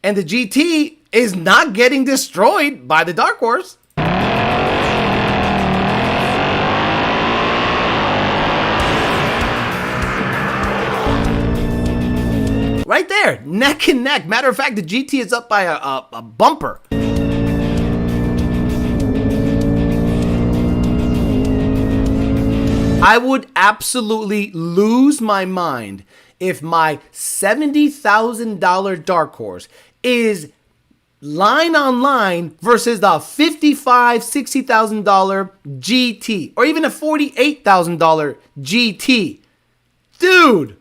And the GT is not getting destroyed by the Dark Horse. Right there, neck and neck. Matter of fact, the GT is up by a bumper. I would absolutely lose my mind if my $70,000 dark horse is line on line versus the $55,000, $60,000 GT or even a $48,000 GT. Dude.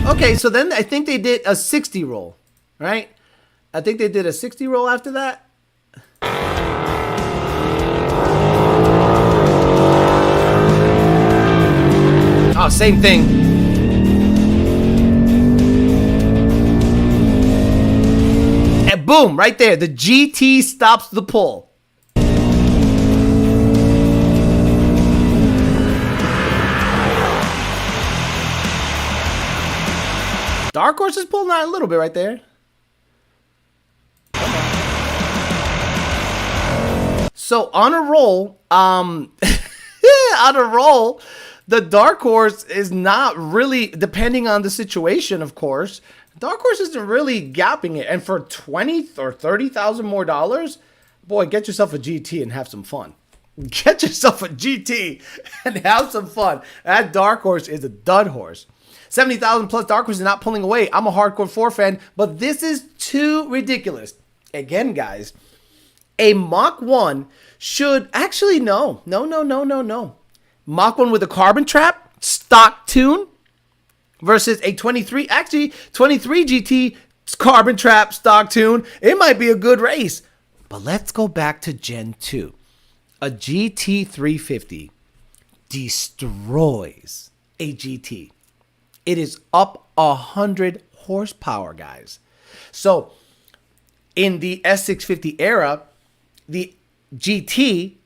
Okay, so then I think they did a 60 roll, right? I think they did a 60 roll after that. Oh, same thing. And boom, right there. The GT stops the pull. Dark Horse is pulling out a little bit right there. So on a roll, on a roll, the Dark Horse is not really, depending on the situation, of course. Dark Horse isn't really gapping it, and for $20,000 or $30,000 more dollars, boy, get yourself a GT and have some fun. Get yourself a GT and have some fun. That Dark Horse is a dud horse. 70,000 plus Dark Horse is not pulling away. I'm a hardcore 4 fan, but this is too ridiculous. Again, guys, a Mach 1 should actually no. Mach 1 with a carbon trap, stock tune, versus a 23 GT carbon trap, stock tune. It might be a good race. But let's go back to Gen 2. A GT 350 destroys a GT. It is up 100 horsepower, guys. So in the S650 era, the GT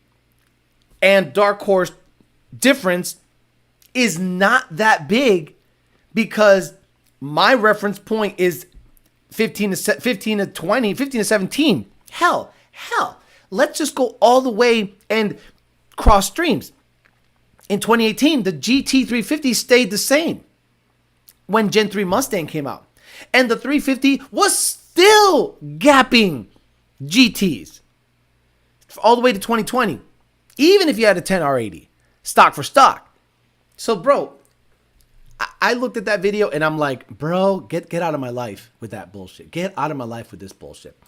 and Dark Horse difference is not that big because my reference point is 15 to 20, 15 to 17. Hell, let's just go all the way and cross streams. In 2018, the GT 350 stayed the same when Gen 3 Mustang came out. And the 350 was still gapping GTs all the way to 2020. Even if you had a 10R80, stock for stock. So, bro, I looked at that video and I'm like, bro, get out of my life with that bullshit. Get out of my life with this bullshit.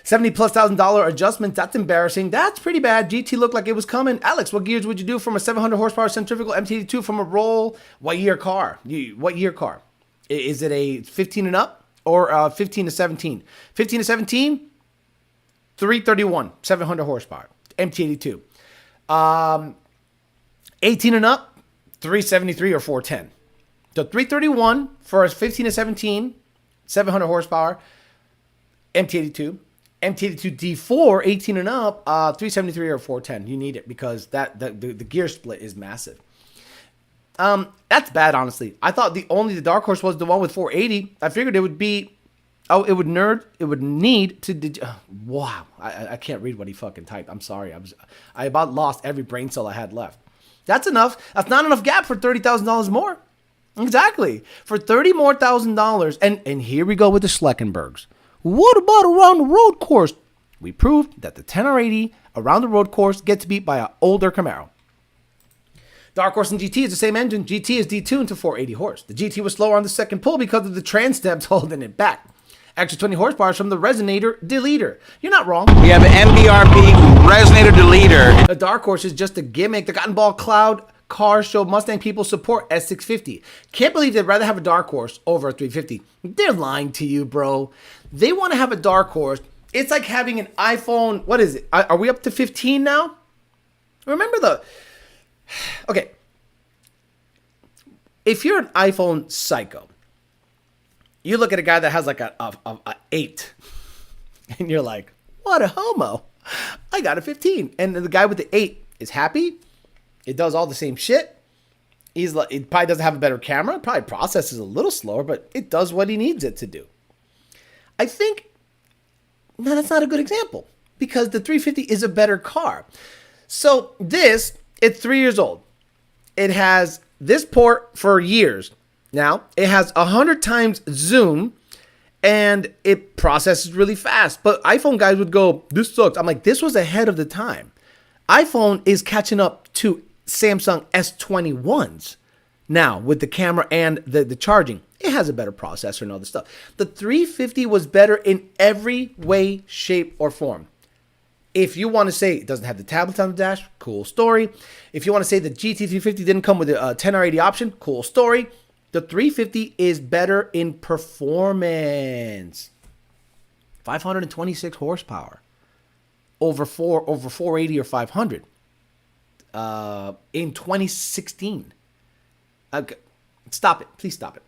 $70,000+ adjustments, that's embarrassing. That's pretty bad. GT looked like it was coming. Alex, what gears would you do from a 700 horsepower centrifugal MT82 from a roll? What year car? What year car? Is it a 15 and up or 15 to 17? 15 to 17, 331, 700 horsepower, MT82. 18 and up, 373 or 410. So 331 for a 15 to 17, 700 horsepower, MT82. MT82 D4, 18 and up, 373 or 410. You need it because the gear split is massive. That's bad, honestly. I thought the Dark Horse was the one with 480. I figured it would be, it would need to, wow. I can't read what he fucking typed. I'm sorry. I about lost every brain cell I had left. That's enough. That's not enough gap for $30,000 more. Exactly. For $30,000 more. And here we go with the Schleckenbergs. What about around the road course? We proved that the 10R80 around the road course gets beat by an older Camaro. Dark Horse and GT is the same engine. GT is detuned to 480 horse. The GT was slower on the second pull because of the trans steps holding it back. Extra 20 horsepower from the resonator deleter. You're not wrong. We have an MBRP resonator deleter. The Dark Horse is just a gimmick. The Cotton Ball Cloud car show Mustang people support S650. Can't believe they'd rather have a Dark Horse over a 350. They're lying to you, bro. They want to have a Dark Horse. It's like having an iPhone. What is it? Are we up to 15 now? Remember okay. If you're an iPhone psycho, you look at a guy that has like a 8 and you're like, what a homo. I got a 15. And the guy with the 8 is happy. It does all the same shit. It probably doesn't have a better camera. It probably processes a little slower, but it does what he needs it to do. I think, no, that's not a good example because the 350 is a better car. So it's 3 years old. It has this port for years. Now, it has 100 times zoom and it processes really fast. But iPhone guys would go, this sucks. I'm like, this was ahead of the time. iPhone is catching up to Samsung S21s now with the camera and the charging. It has a better processor and all this stuff. The 350 was better in every way, shape, or form. If you want to say it doesn't have the tablet on the dash, cool story. If you want to say the GT350 didn't come with a 10R80 option, cool story. The 350 is better in performance. 526 horsepower. Over 480 or 500 in 2016. Okay. Stop it. Please stop it.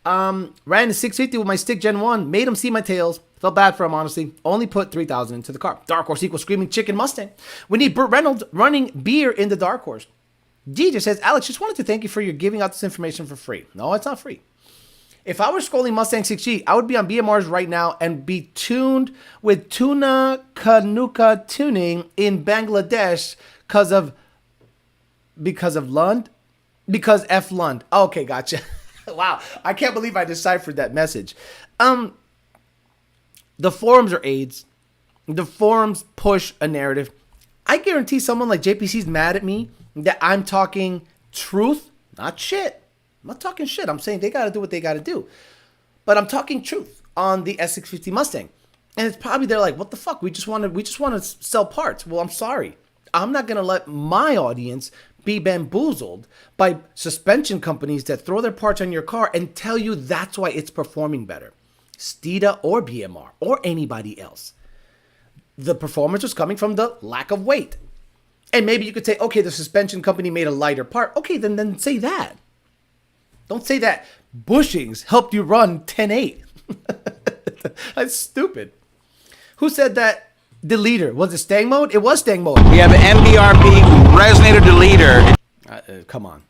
Ran the 650 with my stick Gen 1. Made him see my tails. Felt bad for him, honestly. Only put 3,000 into the car. Dark Horse equals Screaming Chicken Mustang. We need Burt Reynolds running beer in the Dark Horse. DJ says, Alex, just wanted to thank you for your giving out this information for free. No, it's not free. If I were scrolling Mustang 6G, I would be on BMRs right now and be tuned with Tuna Kanuka tuning in Bangladesh because F Lund. Okay, gotcha. Wow, I can't believe I deciphered that message. The forums are AIDS. The forums push a narrative. I guarantee someone like JPC's mad at me that I'm talking truth, not shit. I'm not talking shit. I'm saying they got to do what they got to do. But I'm talking truth on the S650 Mustang. And it's probably they're like, what the fuck? We just want to sell parts. Well, I'm sorry. I'm not going to let my audience be bamboozled by suspension companies that throw their parts on your car and tell you that's why it's performing better. Steeda or BMR or anybody else. The performance was coming from the lack of weight. And maybe you could say, okay, the suspension company made a lighter part. Okay, then say that. Don't say that bushings helped you run 10.8. That's stupid. Who said that deleter? Was it Stang mode? It was Stang mode. We have an MBRP resonator deleter. Come on.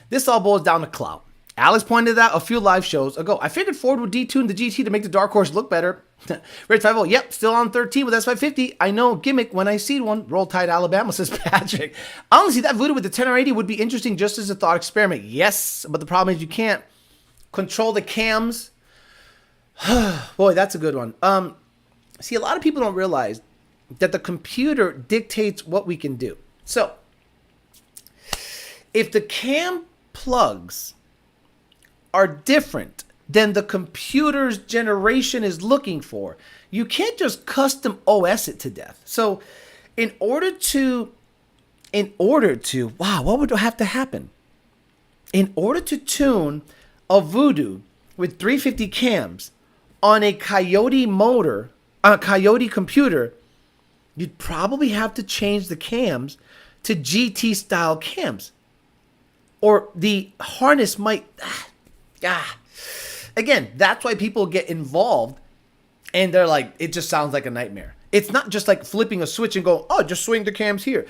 This all boils down to clout. Alex pointed out a few live shows ago. I figured Ford would detune the GT to make the Dark Horse look better. Rich 50, yep, still on 13 with S550. I know, gimmick when I see one. Roll Tide, Alabama, says Patrick. Honestly, that Voodoo with the 10R80 would be interesting just as a thought experiment. Yes, but the problem is you can't control the cams. Boy, that's a good one. See, a lot of people don't realize that the computer dictates what we can do. So, if the cam plugs are different than the computer's generation is looking for, you can't just custom OS it to death. So in order to, wow, what would have to happen? In order to tune a Voodoo with 350 cams on a Coyote motor, a Coyote computer, you'd probably have to change the cams to GT style cams. Or the harness might, again, that's why people get involved and they're like, it just sounds like a nightmare. It's not just like flipping a switch and go, oh, just swing the cams here.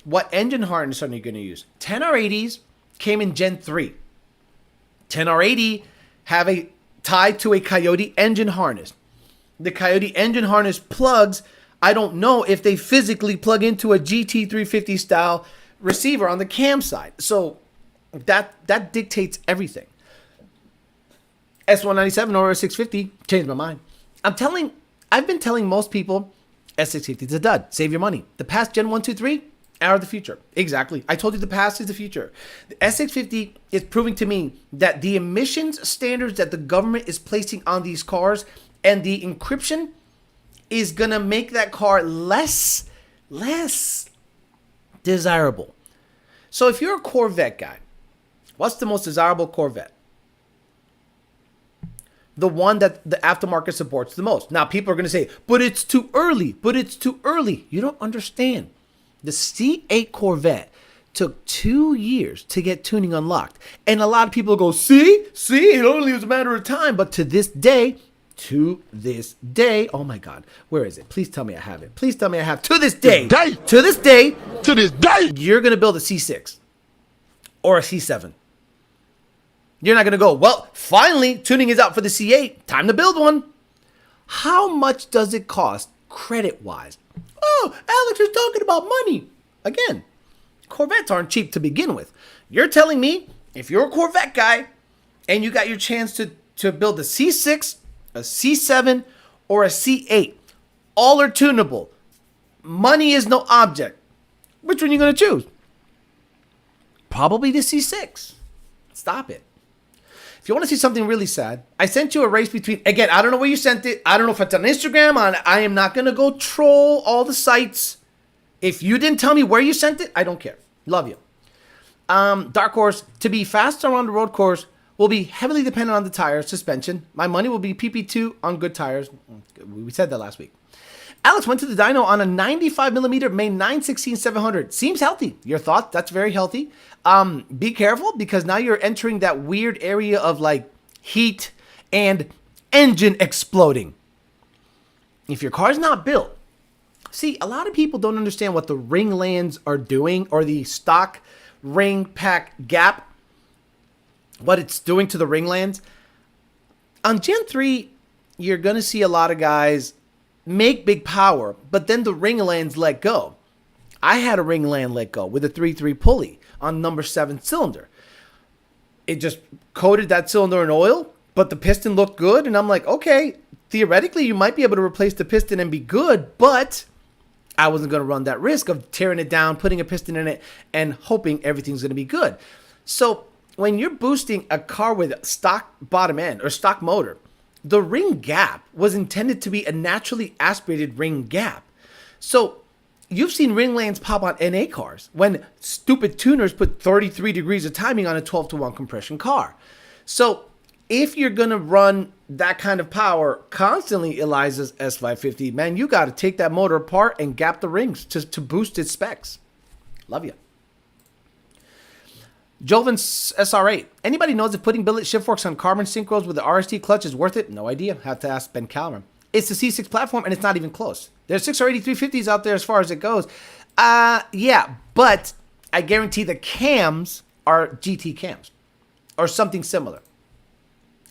What engine harness are you going to use? 10R80s came in Gen 3. 10R80 have a tied to a Coyote engine harness. The Coyote engine harness plugs, I don't know if they physically plug into a GT350 style receiver on the cam side. So that dictates everything. S197 or S650, changed my mind. I've been telling most people S650 is a dud. Save your money. The past Gen 1, 2, 3 are the future. Exactly. I told you the past is the future. The S650 is proving to me that the emissions standards that the government is placing on these cars and the encryption is going to make that car less desirable. So if you're a Corvette guy, what's the most desirable Corvette? The one that the aftermarket supports the most. Now, people are going to say, but it's too early. You don't understand. The C8 Corvette took 2 years to get tuning unlocked. And a lot of people go, see, it only was a matter of time. But to this day, oh my God, where is it? Please tell me I have it. Please tell me I have. To this day, you're going to build a C6 or a C7. You're not going to go, well, finally, tuning is out for the C8. Time to build one. How much does it cost credit-wise? Oh, Alex is talking about money. Again, Corvettes aren't cheap to begin with. You're telling me if you're a Corvette guy and you got your chance to build a C6, a C7, or a C8, all are tunable. Money is no object. Which one are you going to choose? Probably the C6. Stop it. If you want to see something really sad, I sent you a race between, again, I don't know where you sent it. I don't know if it's on Instagram. I am not going to go troll all the sites. If you didn't tell me where you sent it, I don't care. Love you. Dark horse, to be faster on the road course will be heavily dependent on the tire suspension. My money will be PP2 on good tires. We said that last week. Alex went to the dyno on a 95mm May 916-700. Seems healthy. Your thought? That's very healthy. Be careful because now you're entering that weird area of like heat and engine exploding. If your car's not built, see, a lot of people don't understand what the ring lands are doing or the stock ring pack gap, what it's doing to the ring lands. On Gen 3, you're going to see a lot of guys make big power, but then the ring lands let go. I had a ring land let go with a 3.3 pulley on number 7 cylinder. It just coated that cylinder in oil, but the piston looked good, and I'm like, okay, theoretically you might be able to replace the piston and be good, but I wasn't going to run that risk of tearing it down, putting a piston in it, and hoping everything's going to be good. So when you're boosting a car with stock bottom end or stock motor, the ring gap was intended to be a naturally aspirated ring gap. So you've seen ring lands pop on NA cars when stupid tuners put 33 degrees of timing on a 12-to-1 compression car. So if you're going to run that kind of power constantly, Eliza's S550, man, you got to take that motor apart and gap the rings to boost its specs. Love you. Jovin's SR8. Anybody knows if putting billet shift forks on carbon synchros with the RST clutch is worth it? No idea. Have to ask Ben Calmer. It's the C6 platform, and it's not even close. There's 680 350s out there as far as it goes. Yeah, but I guarantee the cams are GT cams or something similar.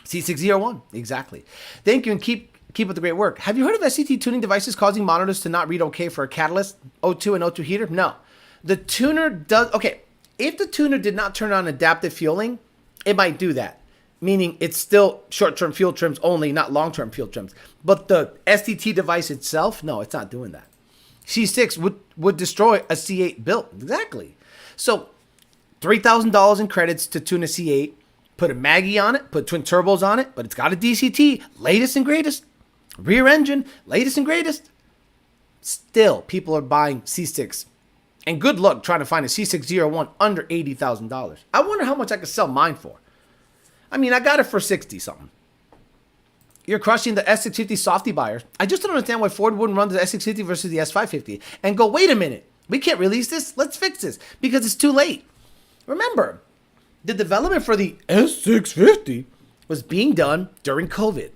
C601, exactly. Thank you, and keep up the great work. Have you heard of SCT tuning devices causing monitors to not read okay for a catalyst, O2 and O2 heater? No. The tuner does, okay. If the tuner did not turn on adaptive fueling, it might do that. Meaning it's still short-term fuel trims only, not long-term fuel trims. But the STT device itself, no, it's not doing that. C6 would destroy a C8 built. Exactly. So $3,000 in credits to tune a C8, put a Maggie on it, put twin turbos on it, but it's got a DCT, latest and greatest. Rear engine, latest and greatest. Still, people are buying C6. And good luck trying to find a C601 under $80,000. I wonder how much I could sell mine for. I mean, I got it for 60 something. You're crushing the S650 softy buyers. I just don't understand why Ford wouldn't run the S650 versus the S550 and go, wait a minute, we can't release this. Let's fix this because it's too late. Remember, the development for the S650 was being done during COVID.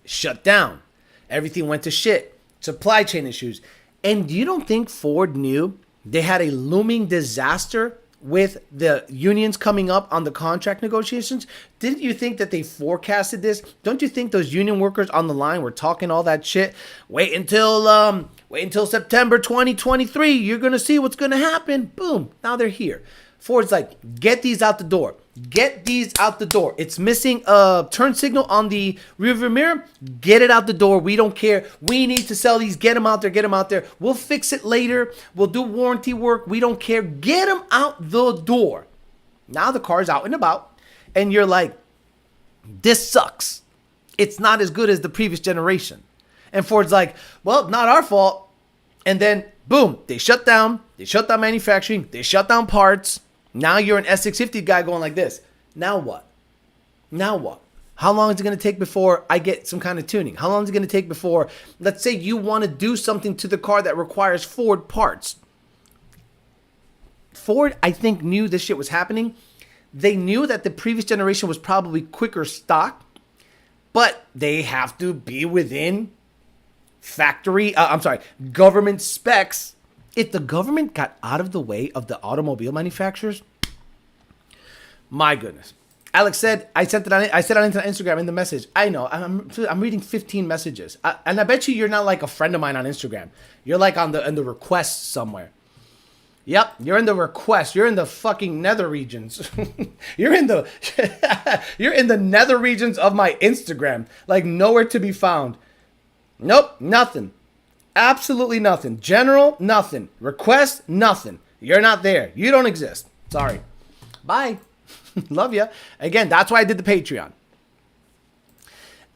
Shut down. Everything went to shit. Supply chain issues. And you don't think Ford knew they had a looming disaster with the unions coming up on the contract negotiations? Didn't you think that they forecasted this? Don't you think those union workers on the line were talking all that shit? Wait until September 2023. You're going to see what's going to happen. Boom. Now they're here. Ford's like, get these out the door. Get these out the door. It's missing a turn signal on the rearview mirror. Get it out the door. We don't care. We need to sell these. Get them out there. Get them out there. We'll fix it later. We'll do warranty work. We don't care. Get them out the door. Now the car's out and about. And you're like, this sucks. It's not as good as the previous generation. And Ford's like, well, not our fault. And then, boom, they shut down. They shut down manufacturing. They shut down parts. Now you're an S650 guy going like this. Now what? Now what? How long is it going to take before I get some kind of tuning? How long is it going to take before, let's say you want to do something to the car that requires Ford parts? Ford, I think, knew this shit was happening. They knew that the previous generation was probably quicker stock, but they have to be within government specs. If the government got out of the way of the automobile manufacturers, my goodness. Alex said, I said it on Instagram in the message. I know, I'm reading 15 messages. And I bet you you're not like a friend of mine on Instagram. You're like in the requests somewhere. Yep, you're in the request. You're in the fucking nether regions. you're in the nether regions of my Instagram. Like nowhere to be found. Nope, nothing. Absolutely nothing. General, nothing. Request, nothing. You're not there. You don't exist. Sorry. Bye. Love ya. Again, that's why I did the Patreon.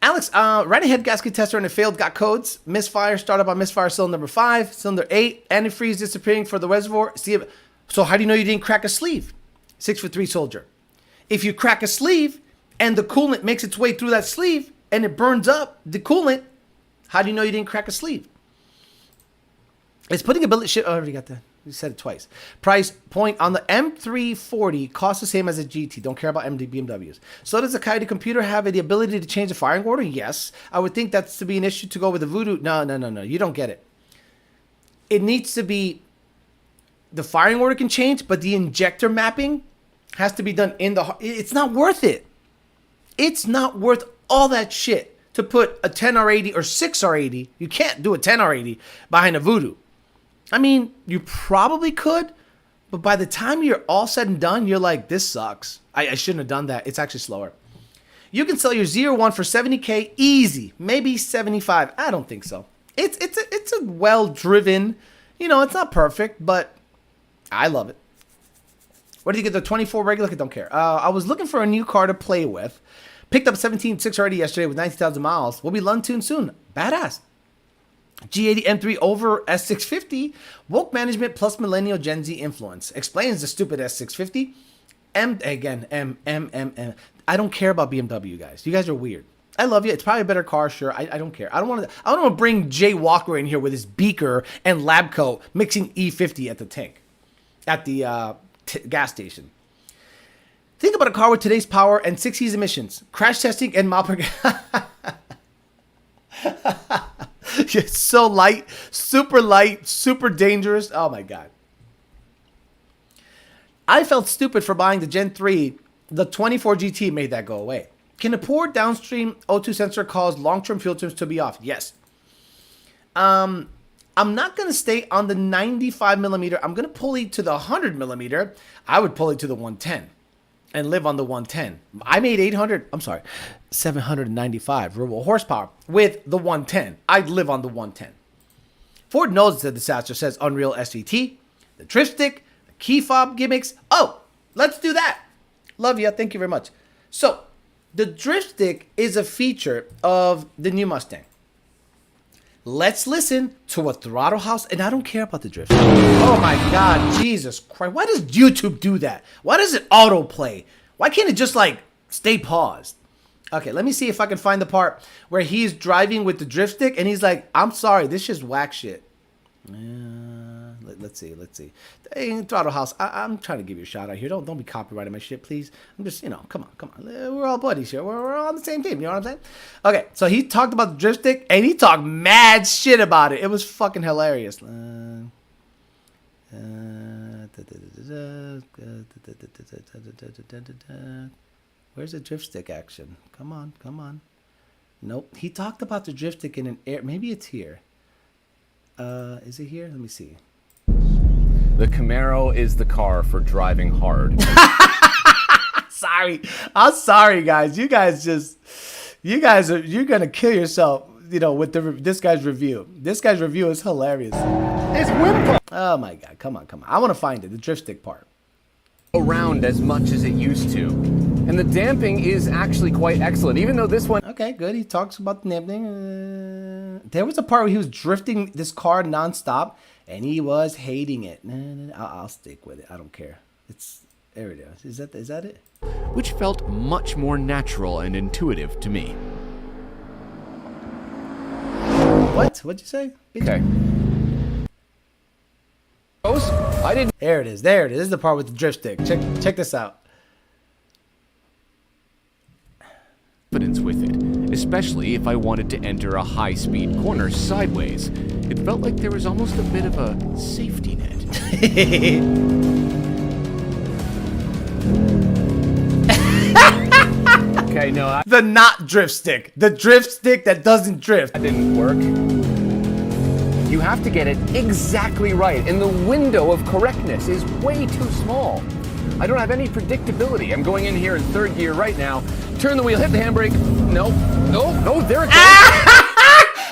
Alex, ran a head gasket tester and it failed. Got codes. Misfire. Started on misfire cylinder number 5. Cylinder 8. Antifreeze disappearing for the reservoir. See if, so how do you know you didn't crack a sleeve? 6'3" soldier. If you crack a sleeve and the coolant makes its way through that sleeve and it burns up the coolant, how do you know you didn't crack a sleeve? It's putting a billet ship. Oh, I already got that. You said it twice. Price point on the M340 costs the same as a GT. Don't care about MD BMWs. So does the Coyote computer have the ability to change the firing order? Yes. I would think that's to be an issue to go with the Voodoo. No. You don't get it. It needs to be, the firing order can change, but the injector mapping has to be done in the, it's not worth it. It's not worth all that shit to put a 10R80 or 6R80. You can't do a 10R80 behind a Voodoo. I mean, you probably could, but by the time you're all said and done, you're like, this sucks. I shouldn't have done that. It's actually slower. You can sell your Z01 for $70K easy, maybe 75. I don't think so. It's a well-driven, you know, it's not perfect, but I love it. Where did you get the 24 regular? I don't care. I was looking for a new car to play with. Picked up 17 6R80 yesterday with 90,000 miles. We'll be London soon. Badass. G80 M3 over S650. Woke management plus millennial Gen Z influence. Explains the stupid S650. M. I don't care about BMW, guys. You guys are weird. I love you. It's probably a better car, sure. I don't care. I don't want to bring Jay Walker in here with his beaker and lab coat mixing E50 at the tank. At the gas station. Think about a car with today's power and 6 E's emissions. Crash testing and mile per It's so light, super dangerous. Oh my God. I felt stupid for buying the Gen 3. The 24 GT made that go away. Can a poor downstream O2 sensor cause long-term fuel temps to be off? Yes. I'm not going to stay on the 95 millimeter. I'm going to pull it to the 100 millimeter. I would pull it to the 110 and live on the 110. I made 795 ruble horsepower with the 110. I'd live on the 110. Ford knows the disaster, says Unreal SVT. The drift stick, the key fob gimmicks. Oh, let's do that. Love you. Thank you very much. So, the drift stick is a feature of the new Mustang. Let's listen to a throttle house, and I don't care about the drift. Oh my God, Jesus Christ. Why does YouTube do that? Why does it autoplay? Why can't it just like stay paused? Okay, let me see if I can find the part where he's driving with the drift stick and he's like, I'm sorry, this is whack shit. Let's see. Hey, throttle house, I'm trying to give you a shout out here. Don't be copyrighting my shit, please. I'm just, come on. We're all buddies here. We're all on the same team. You know what I'm saying? Okay, so he talked about the drift stick and he talked mad shit about it. It was fucking hilarious. Where's the drift stick action? Come on. Nope. He talked about the drift stick in an air. Maybe it's here. Is it here? Let me see. The Camaro is the car for driving hard. Sorry. I'm sorry, guys. You're gonna kill yourself, with this guy's review. This guy's review is hilarious. It's Whipple. Oh my God, come on. I want to find it, the drift stick part. Around as much as it used to. And the damping is actually quite excellent, even though this one... Okay, good. He talks about the damping. There was a part where he was drifting this car nonstop, and he was hating it. I'll stick with it. I don't care. There it is. Is that it? Which felt much more natural and intuitive to me. What? What'd you say? Okay. I didn't... There it is. This is the part with the drift stick. Check this out. Confidence with it, especially if I wanted to enter a high-speed corner sideways. It felt like there was almost a bit of a safety net. Okay, no, The not drift stick. The drift stick that doesn't drift. that didn't work. You have to get it exactly right, and the window of correctness is way too small. I don't have any predictability. I'm going in here in third gear right now. Turn the wheel, hit the handbrake. No, there it goes.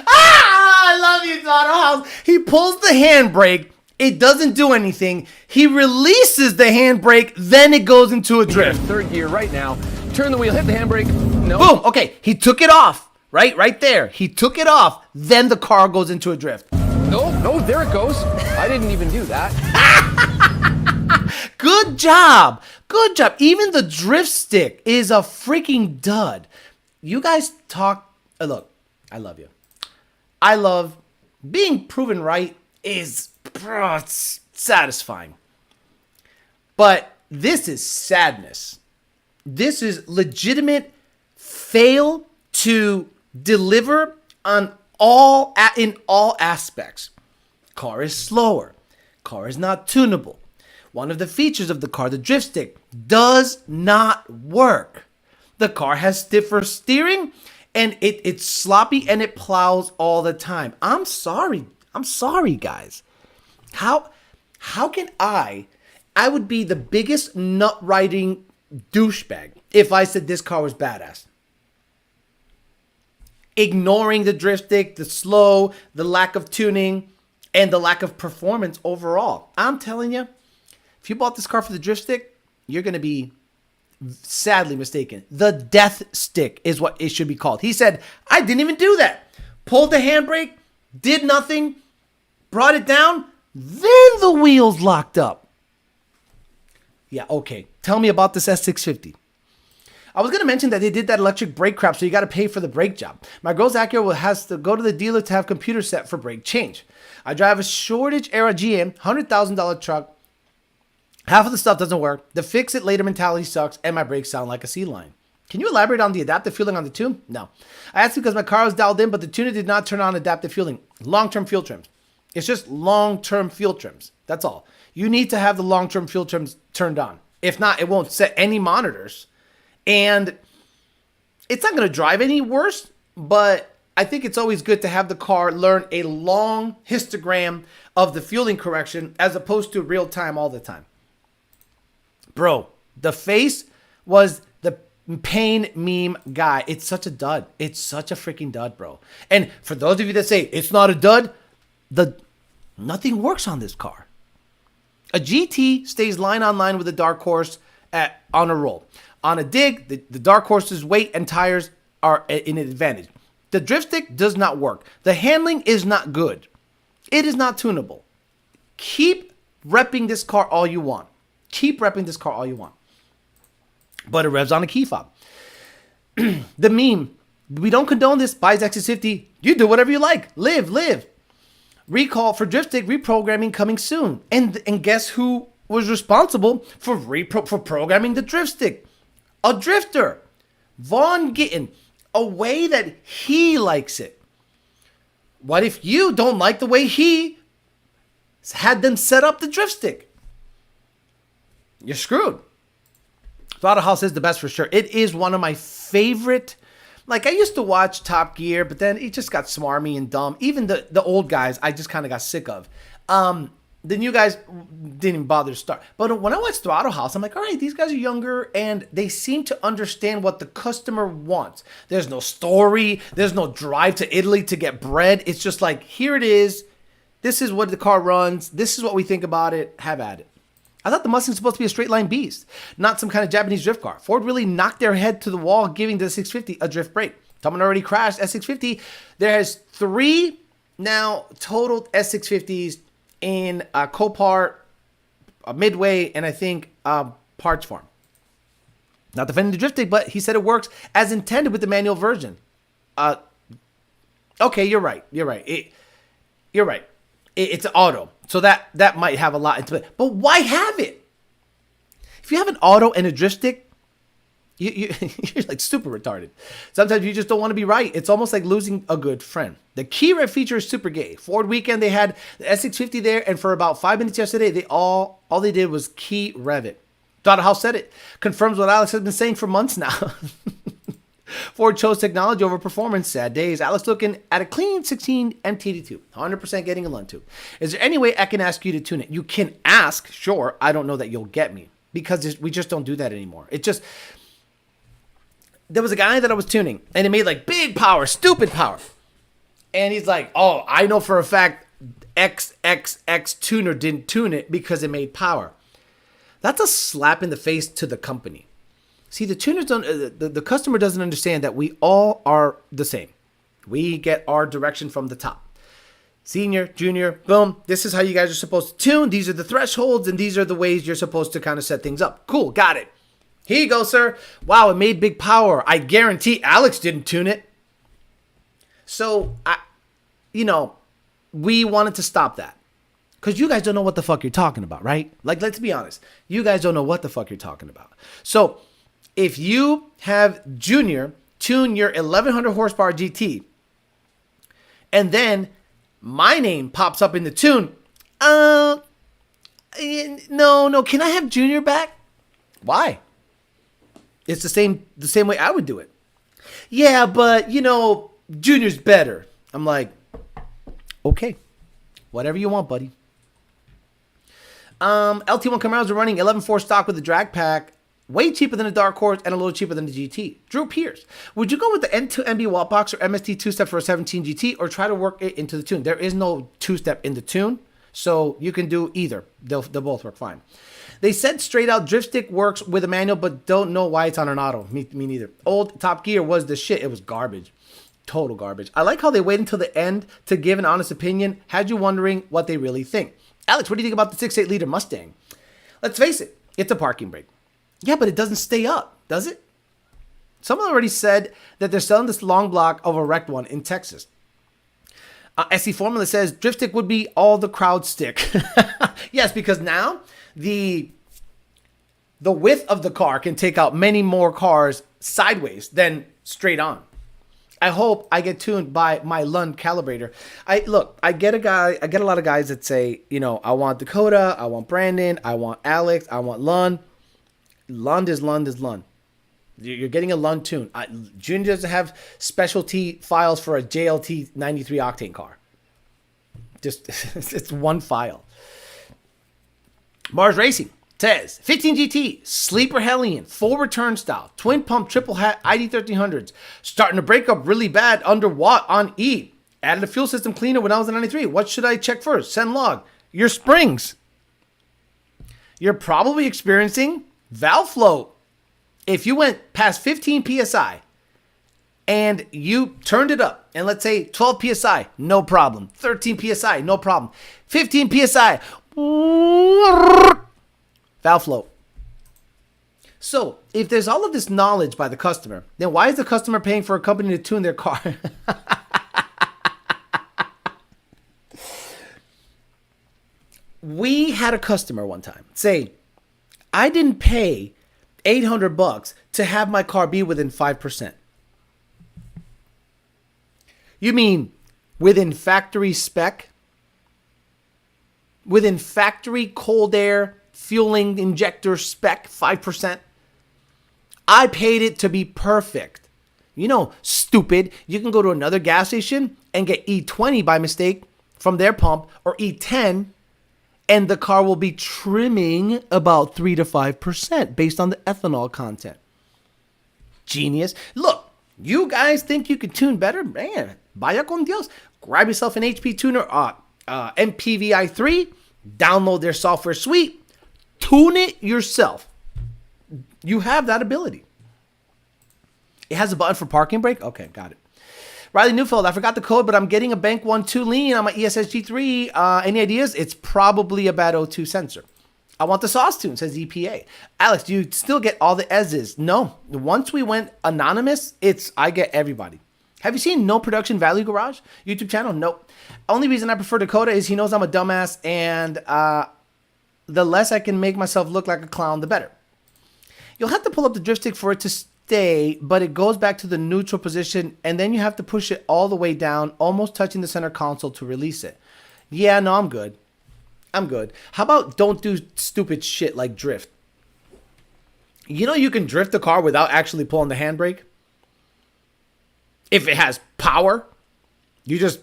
I love you, House. He pulls the handbrake. It doesn't do anything. He releases the handbrake. Then it goes into a drift. Third gear right now. Turn the wheel, hit the handbrake. No. Boom. Okay. He took it off. Right there. He took it off. Then the car goes into a drift. No, there it goes. I didn't even do that. Good job. Good job. Even the drift stick is a freaking dud. You guys talk. Look, I love you. I love being proven right is it's satisfying. But this is sadness. This is legitimate fail to deliver on in all aspects. Car is slower. Car is not tunable. One of the features of the car, the drift stick, does not work. The car has stiffer steering and it's sloppy and it plows all the time. I'm sorry. I'm sorry, guys. How can I would be the biggest nut riding douchebag if I said this car was badass. Ignoring the drift stick, the slow, the lack of tuning, and the lack of performance overall. I'm telling you, if you bought this car for the drift stick, you're going to be sadly mistaken. The death stick is what it should be called. He said, I didn't even do that. Pulled the handbrake, did nothing, brought it down, then the wheels locked up. Yeah, okay. Tell me about this S650. I was going to mention that they did that electric brake crap, so you got to pay for the brake job. My girl's Acura has to go to the dealer to have computer set for brake change. I drive a shortage era GM, $100,000 truck. Half of the stuff doesn't work. The fix it later mentality sucks, and my brakes sound like a C line. Can you elaborate on the adaptive fueling on the tune? No. I asked because my car was dialed in, but the tuner did not turn on adaptive fueling. Long-term fuel trims. It's just long-term fuel trims. That's all. You need to have the long-term fuel trims turned on. If not, it won't set any monitors. And it's not going to drive any worse, but I think it's always good to have the car learn a long histogram of the fueling correction as opposed to real time all the time. Bro, the face was the pain meme guy. It's such a dud. It's such a freaking dud, bro. And for those of you that say it's not a dud, nothing works on this car. A GT stays line on line with a dark horse on a roll. On a dig, the dark horse's weight and tires are in an advantage. The drift stick does not work. The handling is not good. It is not tunable. Keep repping this car all you want. Keep repping this car all you want. But it revs on a key fob. The meme, we don't condone this, buys X650. You do whatever you like. Live. Recall for drift stick reprogramming coming soon. And guess who was responsible for programming the drift stick? A drifter. Vaughn Gittin. A way that he likes it. What if you don't like the way he had them set up the drift stick? You're screwed. Slaughterhouse is the best for sure. It is one of my favorite. Like, I used to watch Top Gear, but then it just got smarmy and dumb. Even the old guys, I just kind of got sick of. The new guys didn't even bother to start. But when I watched Throttle House, I'm like, all right, these guys are younger, and they seem to understand what the customer wants. There's no story. There's no drive to Italy to get bread. It's just like, here it is. This is what the car runs. This is what we think about it. Have at it. I thought the Mustang was supposed to be a straight line beast, not some kind of Japanese drift car. Ford really knocked their head to the wall, giving the 650 a drift brake. Someone already crashed S650. There has 3 now totaled S650s in Copart, Midway, and I think Parts Farm. Not defending the drift stick, but he said it works as intended with the manual version. Okay, you're right. You're right. It's auto. So that might have a lot into it. But why have it? If you have an auto and a drift stick, you're like super retarded. Sometimes you just don't want to be right. It's almost like losing a good friend. The key rev feature is super gay. Ford weekend, they had the S650 there, and for about 5 minutes yesterday, all they did was key rev it. Donna House said it. Confirms what Alex has been saying for months now. Ford chose technology over performance. Sad days. Alex looking at a clean 16 MT82. 100% getting a Lund tube. Is there any way I can ask you to tune it? You can ask, sure. I don't know that you'll get me because we just don't do that anymore. It just... There was a guy that I was tuning, and it made like big power, stupid power. And he's like, oh, I know for a fact XXX tuner didn't tune it because it made power. That's a slap in the face to the company. See, the tuners don't, the customer doesn't understand that we all are the same. We get our direction from the top. Senior, junior, boom. This is how you guys are supposed to tune. These are the thresholds, and these are the ways you're supposed to kind of set things up. Cool, got it. Here you go, sir. Wow, it made big power. I guarantee Alex didn't tune it. So, we wanted to stop that. Because you guys don't know what the fuck you're talking about, right? Like, let's be honest. You guys don't know what the fuck you're talking about. So, if you have Junior tune your 1100 horsepower GT, and then my name pops up in the tune, no, can I have Junior back? Why? It's the same way I would do it. Yeah, but, Junior's better. I'm like, okay, whatever you want, buddy. LT1 Camaros are running 11.4 stock with the drag pack, way cheaper than the Dark Horse and a little cheaper than the GT. Drew Pierce, would you go with the N2 MB Watt Box or MST two-step for a 17 GT, or try to work it into the tune? There is no two-step in the tune, so you can do either. They'll both work fine. They said straight out drift stick works with a manual, but don't know why it's on an auto. Me neither. Old Top Gear was the shit. It was garbage. Total garbage. I like how they wait until the end to give an honest opinion. Had you wondering what they really think. Alex, what do you think about the 6.8 liter Mustang? Let's face it, it's a parking brake. Yeah, but it doesn't stay up, does it? Someone already said that they're selling this long block of a wrecked one in Texas. SC Formula says drift stick would be all the crowd stick. Yes, because now the width of the car can take out many more cars sideways than straight on. I hope I get tuned by my Lund calibrator. I get a lot of guys that say, I want Dakota, I want Brandon, I want Alex, I want Lund. Lund is Lund. You're getting a Lund tune. Junior doesn't have specialty files for a JLT 93 octane car. Just, it's one file. Mars Racing says 15 GT, sleeper Hellion, forward turnstile, twin pump, triple hat, ID 1300s. Starting to break up really bad under watt on E. Added a fuel system cleaner when I was in 93. What should I check first? Send log. Your springs. You're probably experiencing valve float. If you went past 15 PSI and you turned it up, and let's say 12 PSI, no problem. 13 PSI, no problem. 15 PSI, valve float. So, if there's all of this knowledge by the customer, then why is the customer paying for a company to tune their car? We had a customer one time say, I didn't pay $800 to have my car be within 5%. You mean within factory spec? Within factory cold air fueling injector spec 5%? I paid it to be perfect. Stupid. You can go to another gas station and get E20 by mistake from their pump, or E10, and the car will be trimming about 3 to 5% based on the ethanol content. Genius. Look, you guys think you can tune better? Man, vaya con Dios. Grab yourself an HP tuner, MPVI3, download their software suite, tune it yourself. You have that ability. It has a button for parking brake? Okay, got it. Riley Neufeld, I forgot the code, but I'm getting a Bank 1.2 lean on my ESS G3. Any ideas? It's probably a bad O2 sensor. I want the sauce tune, says EPA. Alex, do you still get all the S's? No. Once we went anonymous, I get everybody. Have you seen No Production Value Garage YouTube channel? Nope. Only reason I prefer Dakota is he knows I'm a dumbass, and the less I can make myself look like a clown, the better. You'll have to pull up the drift stick for it to stay, but it goes back to the neutral position, and then you have to push it all the way down, almost touching the center console to release it. Yeah, no, I'm good. How about don't do stupid shit like drift? You can drift the car without actually pulling the handbrake. If it has power, you just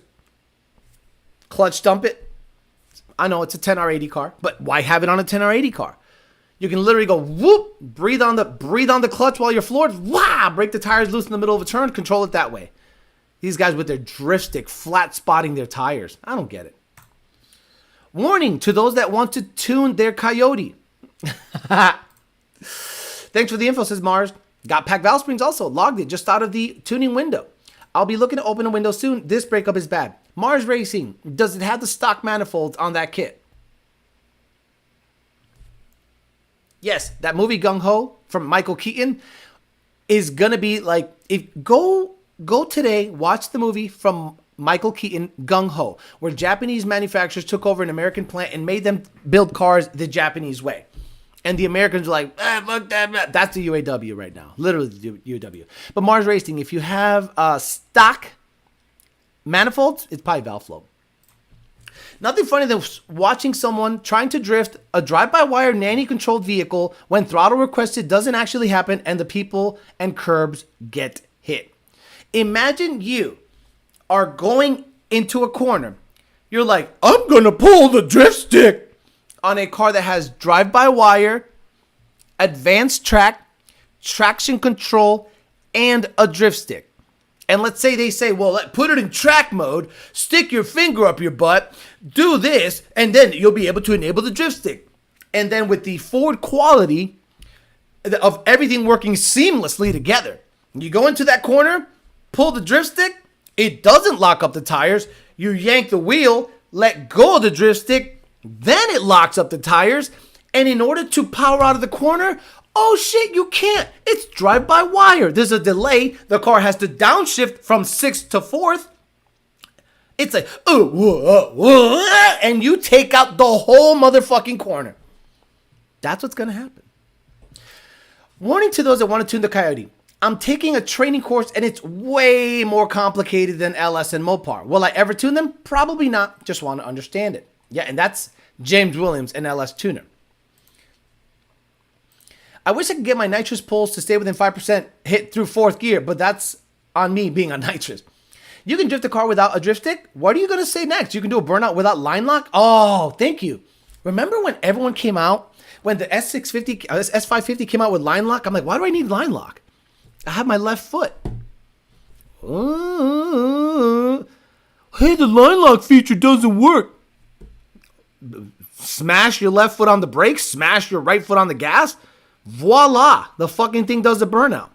clutch dump it. I know it's a 10R80 car, but why have it on a 10R80 car? You can literally go whoop, breathe on the clutch while you're floored, wah, break the tires loose in the middle of a turn, control it that way. These guys with their drift stick flat spotting their tires. I don't get it. Warning to those that want to tune their Coyote. Thanks for the info, says Mars. Got packed valve springs also. Logged it just out of the tuning window. I'll be looking to open a window soon. This breakup is bad. Mars Racing, does it have the stock manifolds on that kit? Yes, that movie Gung Ho from Michael Keaton is going to be like, if go today, watch the movie from Michael Keaton, Gung Ho, where Japanese manufacturers took over an American plant and made them build cars the Japanese way. And the Americans were like, fuck that. That's the UAW right now. Literally the UAW. But Mars Racing, if you have stock manifolds, it's probably valve flow. Nothing funny than watching someone trying to drift a drive-by-wire nanny-controlled vehicle when throttle requested doesn't actually happen and the people and curbs get hit. Imagine you are going into a corner. You're like, I'm going to pull the drift stick on a car that has drive-by-wire, advanced traction control, and a drift stick. And let's say they say, well, put it in track mode, stick your finger up your butt, do this, and then you'll be able to enable the drift stick. And then with the forward quality of everything working seamlessly together, you go into that corner, pull the drift stick, it doesn't lock up the tires, you yank the wheel, let go of the drift stick, then it locks up the tires, and in order to power out of the corner, oh shit, you can't. It's drive-by-wire. There's a delay. The car has to downshift from 6th to 4th. It's like, and you take out the whole motherfucking corner. That's what's going to happen. Warning to those that want to tune the Coyote. I'm taking a training course, and it's way more complicated than LS and Mopar. Will I ever tune them? Probably not. Just want to understand it. Yeah, and that's James Williams, an LS tuner. I wish I could get my nitrous pulls to stay within 5% hit through 4th gear, but that's on me being on nitrous. You can drift a car without a drift stick? What are you going to say next? You can do a burnout without line lock? Oh, thank you. Remember when everyone came out, when the S550 came out with line lock? I'm like, why do I need line lock? I have my left foot. Hey, the line lock feature doesn't work. Smash your left foot on the brakes, smash your right foot on the gas. Voila, the fucking thing does the burnout.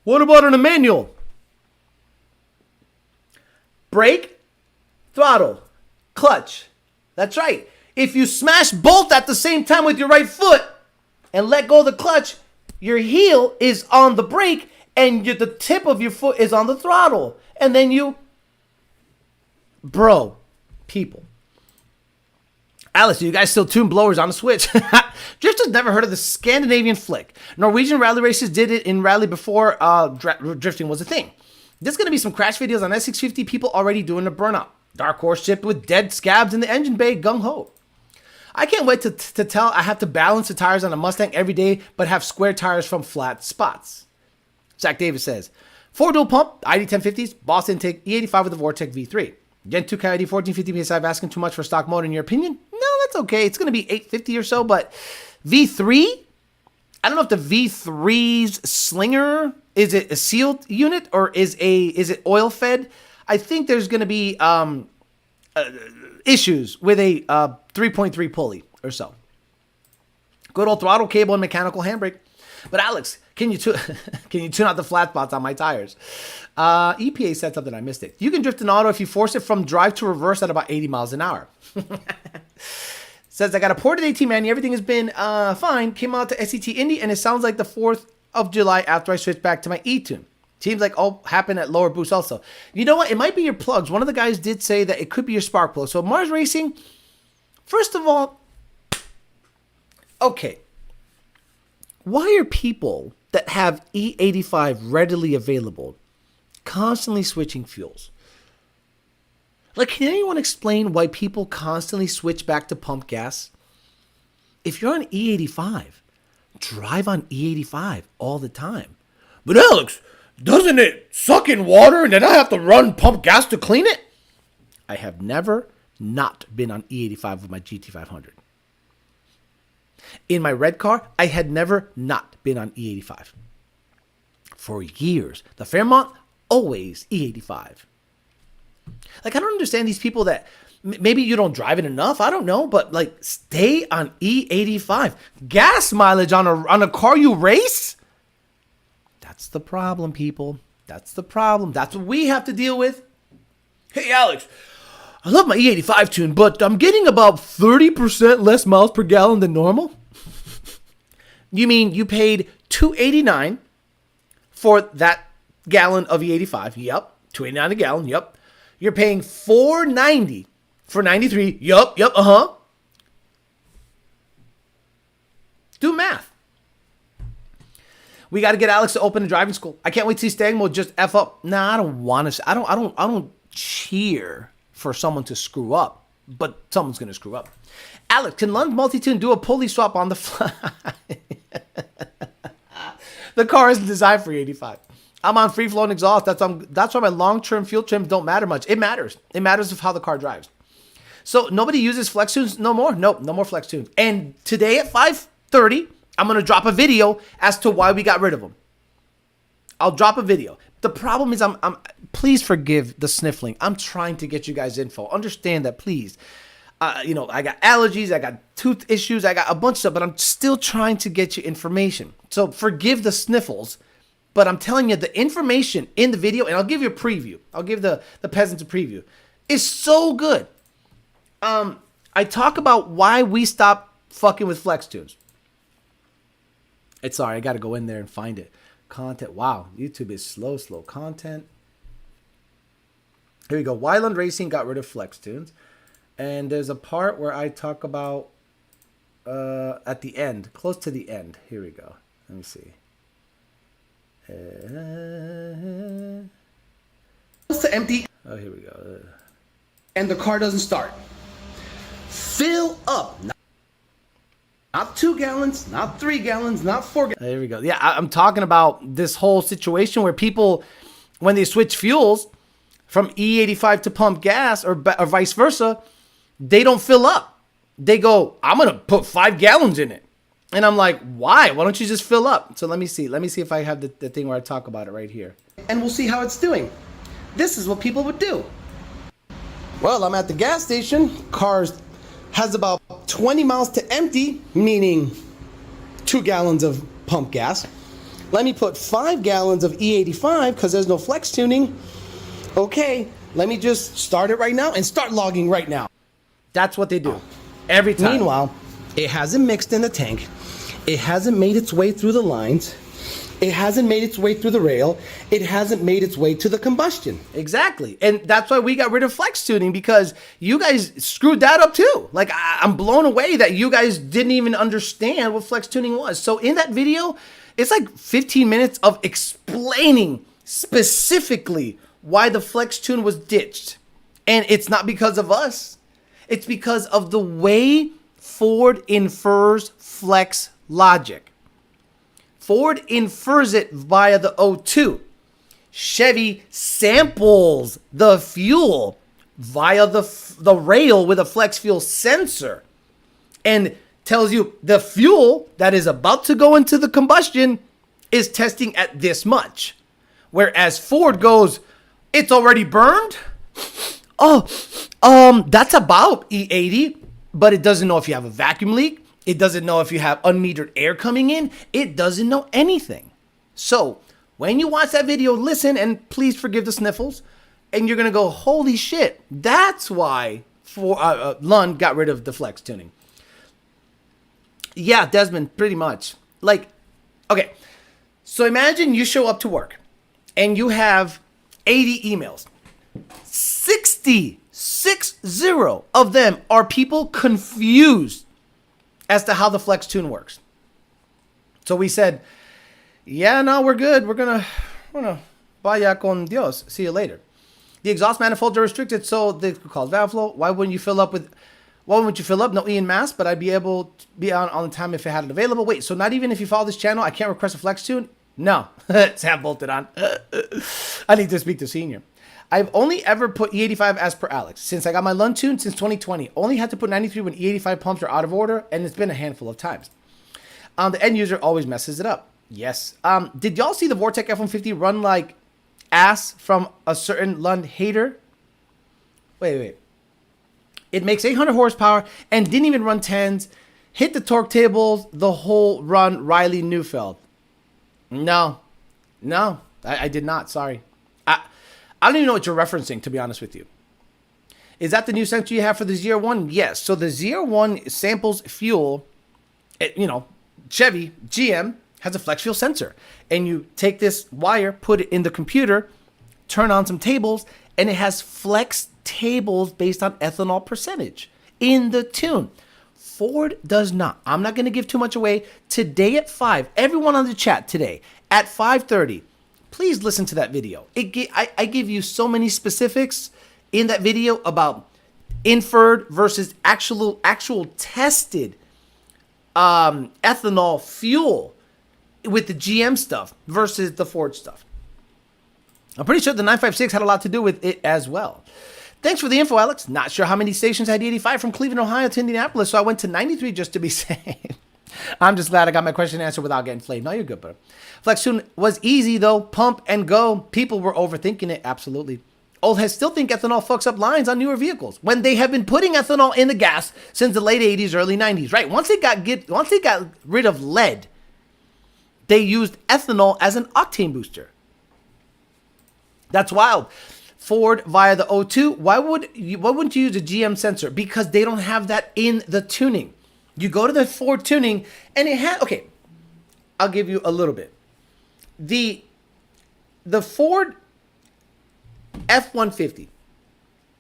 What about in a manual? Brake, throttle, clutch. That's right. If you smash both at the same time with your right foot and let go of the clutch, your heel is on the brake and the tip of your foot is on the throttle. And then you... Bro, people. Alice, do you guys still tune blowers on the Switch? Drifters never heard of the Scandinavian flick. Norwegian rally races did it in rally before drifting was a thing. There's going to be some crash videos on S650 people already doing the burnout. Dark horse ship with dead scabs in the engine bay, gung ho. I can't wait to tell I have to balance the tires on a Mustang every day, but have square tires from flat spots. Zach Davis says, 4 dual pump, ID 1050s, Boss intake, E85 with a Vortec V3. Gen 2 Coyote 1450 PSI, asking too much for stock mode in your opinion? No, that's okay. It's going to be 850 or so, but V3? I don't know if the V3's slinger, is it a sealed unit or is it oil fed? I think there's going to be issues with a 3.3 pulley or so. Good old throttle cable and mechanical handbrake. But Alex, can you tune out the flat spots on my tires? EPA said something, I missed it. You can drift an auto if you force it from drive to reverse at about 80 miles an hour. Says, I got a ported AT Manu. Everything has been fine. Came out to SET Indy, and it sounds like the 4th of July after I switched back to my E-Tune. Seems like all happened at lower boost also. You know what? It might be your plugs. One of the guys did say that it could be your spark plug. So Mars Racing, first of all, okay. Why are people that have E85 readily available constantly switching fuels? Like, can anyone explain why people constantly switch back to pump gas? If you're on E85, drive on E85 all the time. But Alex, doesn't it suck in water and then I have to run pump gas to clean it? I have never not been on E85 with my GT500. In my red car, I had never not been on E85. For years. The Fairmont, always E85. Like, I don't understand these people that maybe you don't drive it enough. I don't know, but like, stay on E85. Gas mileage on a car you race? That's the problem, people. That's the problem. That's what we have to deal with. Hey, Alex, I love my E85 tune, but I'm getting about 30% less miles per gallon than normal. You mean you paid $2.89 for that gallon of E85? Yep. $2.89 a gallon. Yep. You're paying $4.90 for 93. Yep. Do math. We got to get Alex to open a driving school. I can't wait to see Stang Mode just F up. Nah, I don't want to. I don't cheer for someone to screw up, but someone's going to screw up. Alex, can Lund Multitune do a pulley swap on the fly? The car isn't designed for 85. I'm on free-flowing exhaust. That's why my long-term fuel trims don't matter much. It matters. It matters of how the car drives. So nobody uses flex tunes no more? Nope, no more flex tunes. And today at 5:30, I'm going to drop a video as to why we got rid of them. I'll drop a video. The problem is please forgive the sniffling. I'm trying to get you guys info. Understand that, please. I got allergies, I got tooth issues, I got a bunch of stuff, but I'm still trying to get you information. So forgive the sniffles, but I'm telling you the information in the video, and I'll give you a preview. I'll give the peasants a preview. It's so good. I talk about why we stopped fucking with flex tunes. Sorry, I got to go in there and find it. Content. Wow, YouTube is slow content. Here we go. Wyland Racing got rid of flex tunes. And there's a part where I talk about at the end, close to the end. Here we go. Let me see. To empty. Oh, here we go. And the car doesn't start. Fill up. Not 2 gallons, not 3 gallons, not 4 gallons. There we go. Yeah, I'm talking about this whole situation where people, when they switch fuels from E85 to pump gas or vice versa, they don't fill up. They go, I'm going to put 5 gallons in it. And I'm like, why? Why don't you just fill up? So let me see. Let me see if I have the thing where I talk about it right here. And we'll see how it's doing. This is what people would do. Well, I'm at the gas station. Car has about 20 miles to empty, meaning 2 gallons of pump gas. Let me put 5 gallons of E85 because there's no flex tuning. Okay, let me just start it right now and start logging right now. That's what they do every time. Meanwhile, it hasn't mixed in the tank. It hasn't made its way through the lines. It hasn't made its way through the rail. It hasn't made its way to the combustion. Exactly. And that's why we got rid of flex tuning, because you guys screwed that up too. Like, I'm blown away that you guys didn't even understand what flex tuning was. So in that video, it's like 15 minutes of explaining specifically why the flex tune was ditched. And it's not because of us. It's because of the way Ford infers flex logic. Ford infers it via the O2. Chevy samples the fuel via the rail with a flex fuel sensor and tells you the fuel that is about to go into the combustion is testing at this much. Whereas Ford goes, it's already burned? That's about E80, but it doesn't know if you have a vacuum leak. It doesn't know if you have unmetered air coming in. It doesn't know anything. So when you watch that video, listen, and please forgive the sniffles, and you're going to go, holy shit, that's why Lund got rid of the flex tuning. Yeah, Desmond, pretty much. Like, okay, so imagine you show up to work, and you have 80 emails. 60 of them are people confused as to how the flex tune works. So we said, yeah, no, we're good. We're gonna vaya con Dios. See you later. The exhaust manifolds are restricted, so they call valve flow. Why wouldn't you fill up? No E in mass, but I'd be able to be on the time if it had it available. Wait, so not even if you follow this channel, I can't request a flex tune? No. Sam bolted on. I need to speak to senior. I've only ever put E85 as per Alex. Since I got my Lund tune since 2020. Only had to put 93 when E85 pumps are out of order, and it's been a handful of times. The end user always messes it up. Yes. Did y'all see the Vortec F-150 run like ass from a certain Lund hater. Wait. It makes 800 horsepower and didn't even run 10s. Hit the torque tables the whole run, Riley Neufeld. No, I did not. Sorry. I don't even know what you're referencing, to be honest with you. Is that the new sensor you have for the ZR1? Yes. So the ZR1 samples fuel. Chevy, GM has a flex fuel sensor. And you take this wire, put it in the computer, turn on some tables, and it has flex tables based on ethanol percentage in the tune. Ford does not. I'm not going to give too much away. Today at 5, everyone on the chat today at 5:30, please listen to that video. I give you so many specifics in that video about inferred versus actual tested ethanol fuel with the GM stuff versus the Ford stuff. I'm pretty sure the 956 had a lot to do with it as well. Thanks for the info, Alex. Not sure how many stations had 85 from Cleveland, Ohio to Indianapolis, so I went to 93 just to be safe. I'm just glad I got my question answered without getting flayed. No, you're good, bro. Flex Tune was easy, though. Pump and go. People were overthinking it. Absolutely. Old heads still think ethanol fucks up lines on newer vehicles when they have been putting ethanol in the gas since the late 80s, early 90s. Right? Once they got rid of lead, they used ethanol as an octane booster. That's wild. Ford via the O2. Why wouldn't you use a GM sensor? Because they don't have that in the tuning. You go to the Ford tuning and it had, okay, I'll give you a little bit. The Ford F-150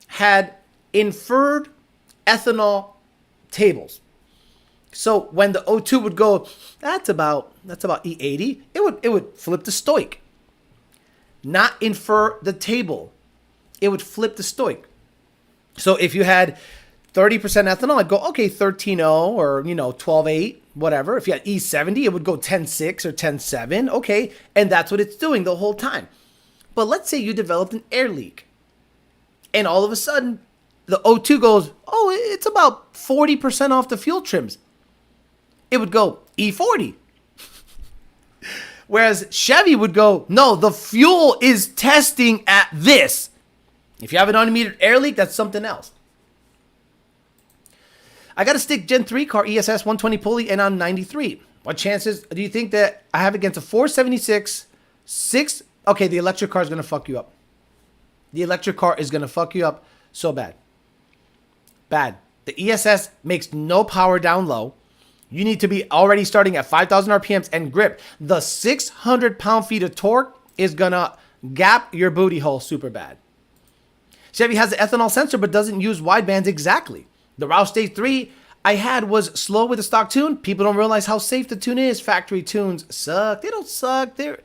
had inferred ethanol tables. So when the O2 would go, that's about E80, it would flip the stoic. Not infer the table. It would flip the stoic. So if you had 30% ethanol, I'd go, okay, 13.0 or, 12.8, whatever. If you had E70, it would go 10.6 or 10.7. Okay, and that's what it's doing the whole time. But let's say you developed an air leak. And all of a sudden, the O2 goes, oh, it's about 40% off the fuel trims. It would go E40. Whereas Chevy would go, no, the fuel is testing at this. If you have an unmetered air leak, that's something else. I got a stick Gen 3 car ESS 120 pulley and I'm 93. What chances do you think that I have against a 476 6? Okay, the electric car is going to fuck you up. The electric car is going to fuck you up so bad. Bad. The ESS makes no power down low. You need to be already starting at 5,000 RPMs and grip. The 600 pound-feet of torque is going to gap your booty hole super bad. Chevy has the ethanol sensor but doesn't use widebands exactly. The Roush Stage 3 I had was slow with the stock tune. People don't realize how safe the tune is. Factory tunes suck. They don't suck. They're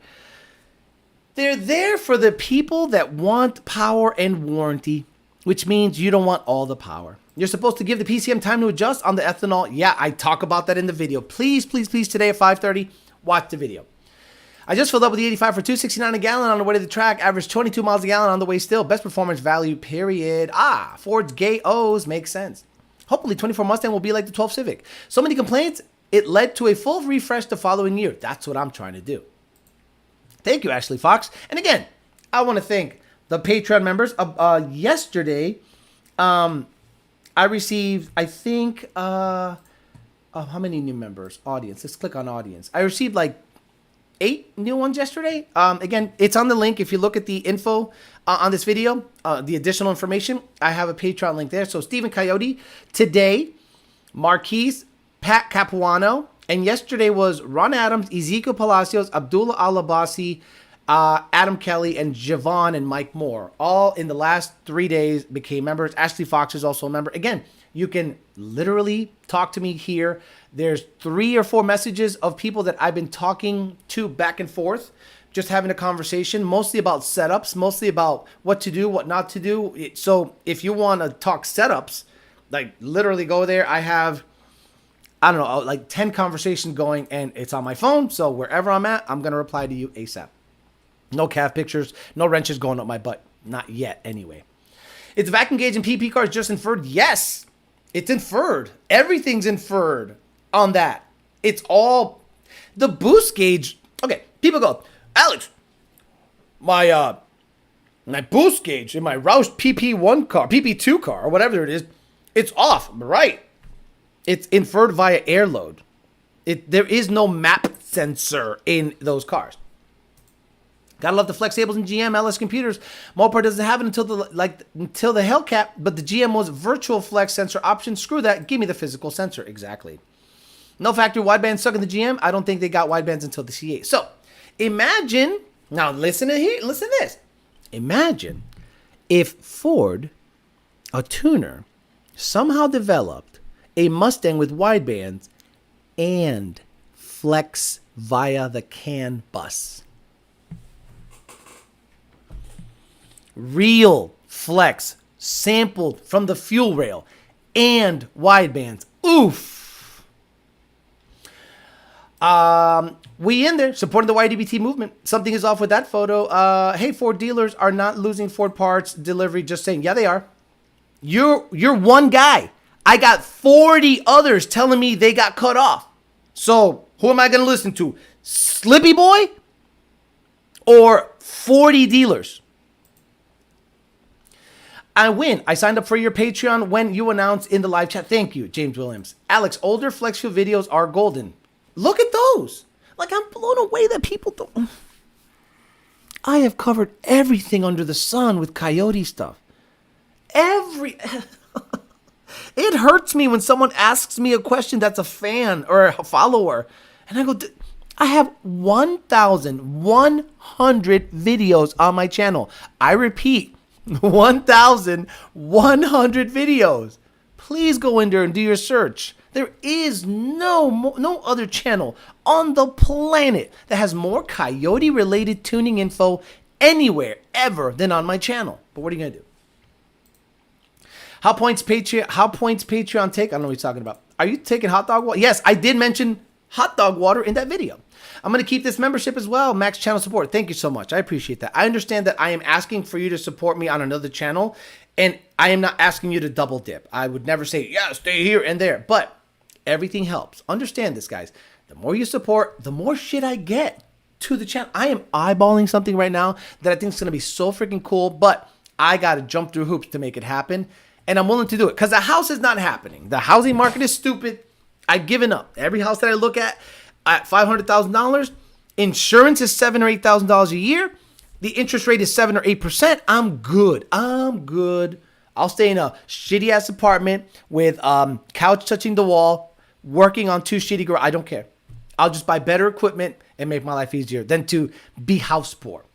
there for the people that want power and warranty, which means you don't want all the power. You're supposed to give the PCM time to adjust on the ethanol. Yeah, I talk about that in the video. Please, please, please, today at 5:30, watch the video. I just filled up with the 85 for $2.69 a gallon on the way to the track. Average 22 miles a gallon on the way still. Best performance value, period. Ford's gay O's makes sense. Hopefully 24 Mustang will be like the 12 Civic. So many complaints, it led to a full refresh the following year. That's what I'm trying to do. Thank you, Ashley Fox. And again, I want to thank the Patreon members. Yesterday, I received, I think, how many new members? Audience. Let's click on audience. I received like 8 new ones yesterday. Again, it's on the link. If you look at the info on this video, the additional information, I have a Patreon link there. So Stephen Coyote, today, Marquise, Pat Capuano, and yesterday was Ron Adams, Ezekiel Palacios, Abdullah Al-Abbasi, Adam Kelly, and Javon and Mike Moore. All in the last 3 days became members. Ashley Fox is also a member. Again, you can literally talk to me here. There's 3 or 4 messages of people that I've been talking to back and forth, just having a conversation, mostly about setups, mostly about what to do, what not to do. So if you want to talk setups, like literally go there. I have, I don't know, like 10 conversations going and it's on my phone. So wherever I'm at, I'm going to reply to you ASAP. No calf pictures, no wrenches going up my butt. Not yet anyway. It's vacuum gauge and PP cars just inferred? Yes, it's inferred. Everything's inferred on that. It's all the boost gauge. Okay, people go, Alex, my My boost gauge in my Roush PP2 car, or whatever it is, it's off, right? It's inferred via air load. There is no map sensor in those cars. Gotta love the flex tables in GM LS computers. Mopar doesn't have it until the Hellcat, but the GMO's virtual flex sensor option. Screw that. Give me the physical sensor. Exactly. No factory wideband stuck in the GM. I don't think they got widebands until the C8. So imagine, now listen to this. Imagine if Ford, a tuner, somehow developed a Mustang with widebands and flex via the CAN bus. Real flex sampled from the fuel rail and widebands. Oof. We in there supporting the YDBT movement. Something is off with that photo. Hey, Ford dealers are not losing Ford parts delivery. Just saying. Yeah, they are. You're one guy. I got 40 others telling me they got cut off. So who am I going to listen to? Slippy Boy or 40 dealers? I win. I signed up for your Patreon when you announced in the live chat. Thank you, James Williams. Alex, older flex fuel videos are golden. Look at those. Like, I'm blown away that people don't. I have covered everything under the sun with Coyote stuff. It hurts me when someone asks me a question that's a fan or a follower. And I go, I have 1,100 videos on my channel. I repeat, 1,100 videos. Please go in there and do your search. There is no other channel on the planet that has more Coyote related tuning info anywhere ever than on my channel. But what are you gonna do? How points Patreon take? I don't know what he's talking about. Are you taking hot dog water? Yes, I did mention hot dog water in that video. I'm going to keep this membership as well. Max channel support. Thank you so much. I appreciate that. I understand that I am asking for you to support me on another channel, and I am not asking you to double dip. I would never say, yeah, stay here and there, but everything helps. Understand this, guys. The more you support, the more shit I get to the channel. I am eyeballing something right now that I think is going to be so freaking cool, but I got to jump through hoops to make it happen, and I'm willing to do it because the house is not happening. The housing market is stupid. I've given up. Every house that I look at $500,000, insurance is $7,000 or $8,000 a year. The interest rate is 7 or 8%. I'm good. I'll stay in a shitty ass apartment with couch touching the wall, working on 2 shitty girls. I don't care. I'll just buy better equipment and make my life easier than to be house poor.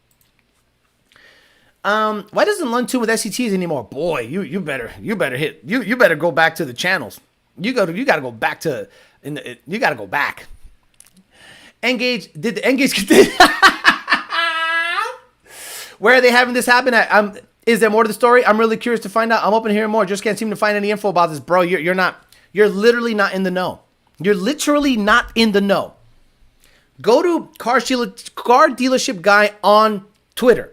Why doesn't Lund tune with SCTs anymore? Boy, you better go back to the channels. You gotta go back to you gotta go back. Engage did the Engage where are they having this happen at? Is there more to the story? I'm really curious to find out. I'm open to hearing more. Just can't seem to find any info about this, bro. You're literally not in the know. You're literally not in the know. Go to car dealership guy on Twitter.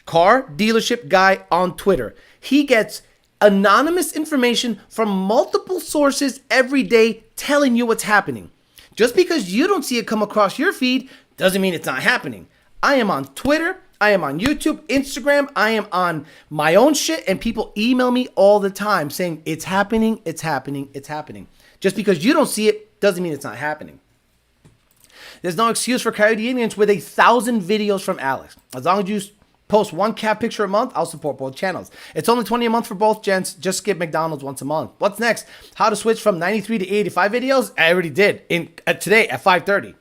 Car dealership guy on Twitter. He gets anonymous information from multiple sources every day telling you what's happening. Just because you don't see it come across your feed doesn't mean it's not happening. I am on Twitter. I am on YouTube, Instagram. I am on my own shit, and people email me all the time saying it's happening, it's happening, it's happening. Just because you don't see it doesn't mean it's not happening. There's no excuse for Coyote Indians with 1,000 videos from Alex. As long as you post 1 cat picture a month, I'll support both channels. It's only $20 a month for both, gents. Just skip McDonald's once a month. What's next? How to switch from 93 to 85 videos? I already did today at 5:30.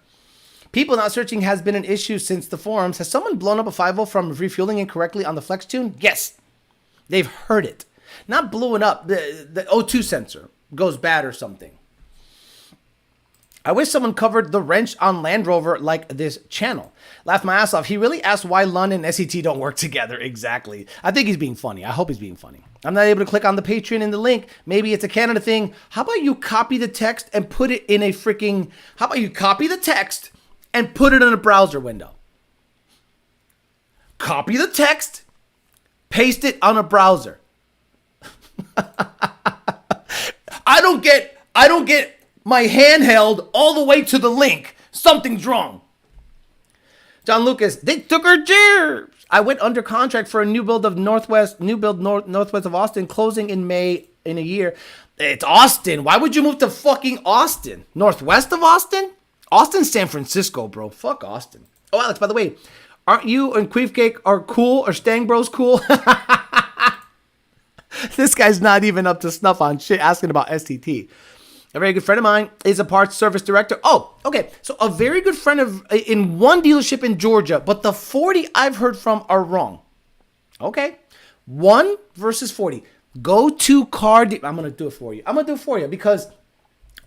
People not searching has been an issue since the forums. Has someone blown up a 5.0 from refueling incorrectly on the flex tune? Yes. They've heard it. Not blowing up. The O2 sensor goes bad or something. I wish someone covered the wrench on Land Rover like this channel. Laughed my ass off. He really asked why Lund and SET don't work together. Exactly. I think he's being funny. I hope he's being funny. I'm not able to click on the Patreon in the link. Maybe it's a Canada thing. How about you copy the text and put it in a freaking... How about you copy the text and put it in a browser window? Copy the text, paste it on a browser. I don't get my handheld all the way to the link. Something's wrong. John Lucas, they took our chairs. I went under contract for a new build northwest of Austin, closing in May in a year. It's Austin. Why would you move to fucking Austin? Northwest of Austin? Austin's San Francisco, bro. Fuck Austin. Oh, Alex, by the way, aren't you and Queef Cake are cool or Stang Bros cool? This guy's not even up to snuff on shit asking about STT. A very good friend of mine is a parts service director. Oh, okay. So a very good friend in one dealership in Georgia, but the 40 I've heard from are wrong. Okay. 1 versus 40. Go to car. I'm going to do it for you. I'm going to do it for you because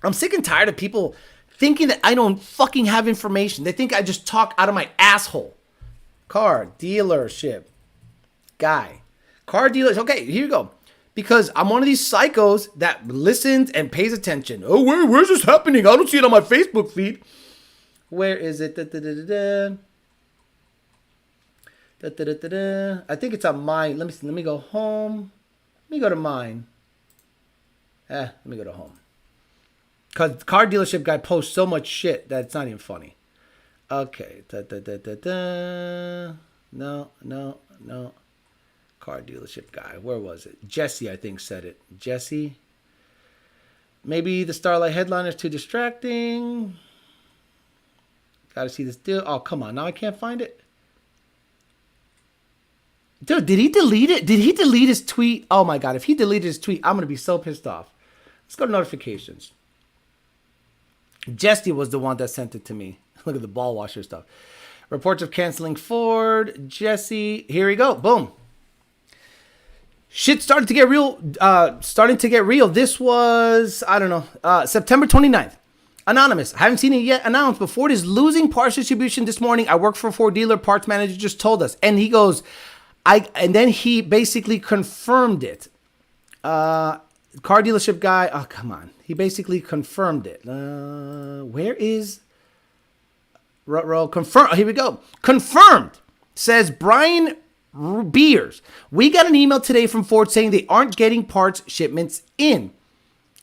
I'm sick and tired of people thinking that I don't fucking have information. They think I just talk out of my asshole. Car dealership guy. Car dealers. Okay, here you go. Because I'm one of these psychos that listens and pays attention. Oh, where's this happening? I don't see it on my Facebook feed. Where is it? I think it's on mine. Let me go home. Let me go to mine. Let me go to home. Because car dealership guy posts so much shit that it's not even funny. Okay. No. Car dealership guy. Where was it? Jesse, I think, said it. Jesse. Maybe the Starlight headline is too distracting. Gotta see this deal. Oh, come on. Now I can't find it. Dude, did he delete it? Did he delete his tweet? Oh, my God. If he deleted his tweet, I'm going to be so pissed off. Let's go to notifications. Jesse was the one that sent it to me. Look at the ball washer stuff. Reports of canceling Ford. Jesse. Here we go. Boom. Shit started to get real. This was, I don't know, September 29th. Anonymous. I haven't seen it yet announced, but Ford is losing parts distribution this morning. I work for a Ford dealer. Parts manager just told us. And he goes, and then he basically confirmed it. Car dealership guy. Oh, come on. He basically confirmed it. Where is confirm? Here we go. Confirmed. Says Brian Beers. We got an email today from Ford saying they aren't getting parts shipments in.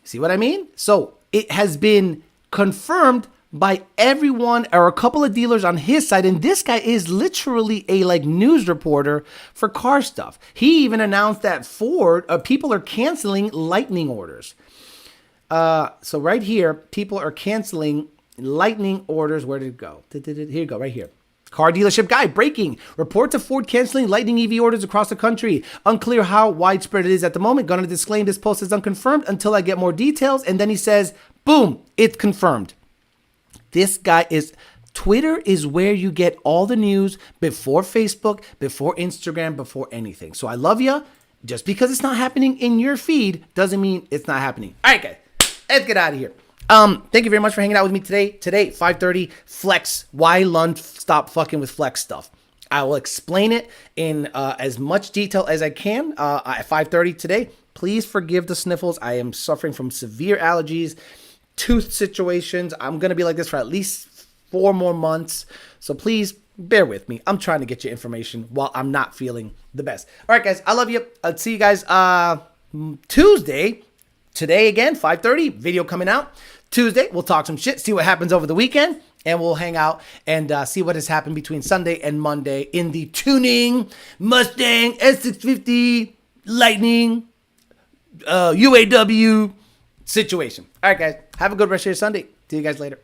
See what I mean? So it has been confirmed by everyone or a couple of dealers on his side. And this guy is literally a news reporter for car stuff. He even announced that Ford, people are canceling Lightning orders. So right here, people are canceling Lightning orders. Where did it go? Here you go, right here. Car dealership guy, breaking. Reports of Ford canceling Lightning EV orders across the country. Unclear how widespread it is at the moment. Gonna disclaim this post is unconfirmed until I get more details. And then he says, boom, it's confirmed. This guy is, Twitter is where you get all the news before Facebook, before Instagram, before anything. So I love you. Just because it's not happening in your feed doesn't mean it's not happening. All right, guys, let's get out of here. Thank you very much for hanging out with me today. Today, 5:30, Flex. Why Lund stop fucking with Flex stuff? I will explain it in as much detail as I can at 5:30 today. Please forgive the sniffles. I am suffering from severe allergies, tooth situations. I'm going to be like this for at least 4 more months. So please bear with me. I'm trying to get you information while I'm not feeling the best. All right, guys. I love you. I'll see you guys Tuesday. Today again, 5:30, video coming out. Tuesday, we'll talk some shit, see what happens over the weekend, and we'll hang out and see what has happened between Sunday and Monday in the tuning Mustang S650 Lightning UAW situation. All right, guys, have a good rest of your Sunday. See you guys later.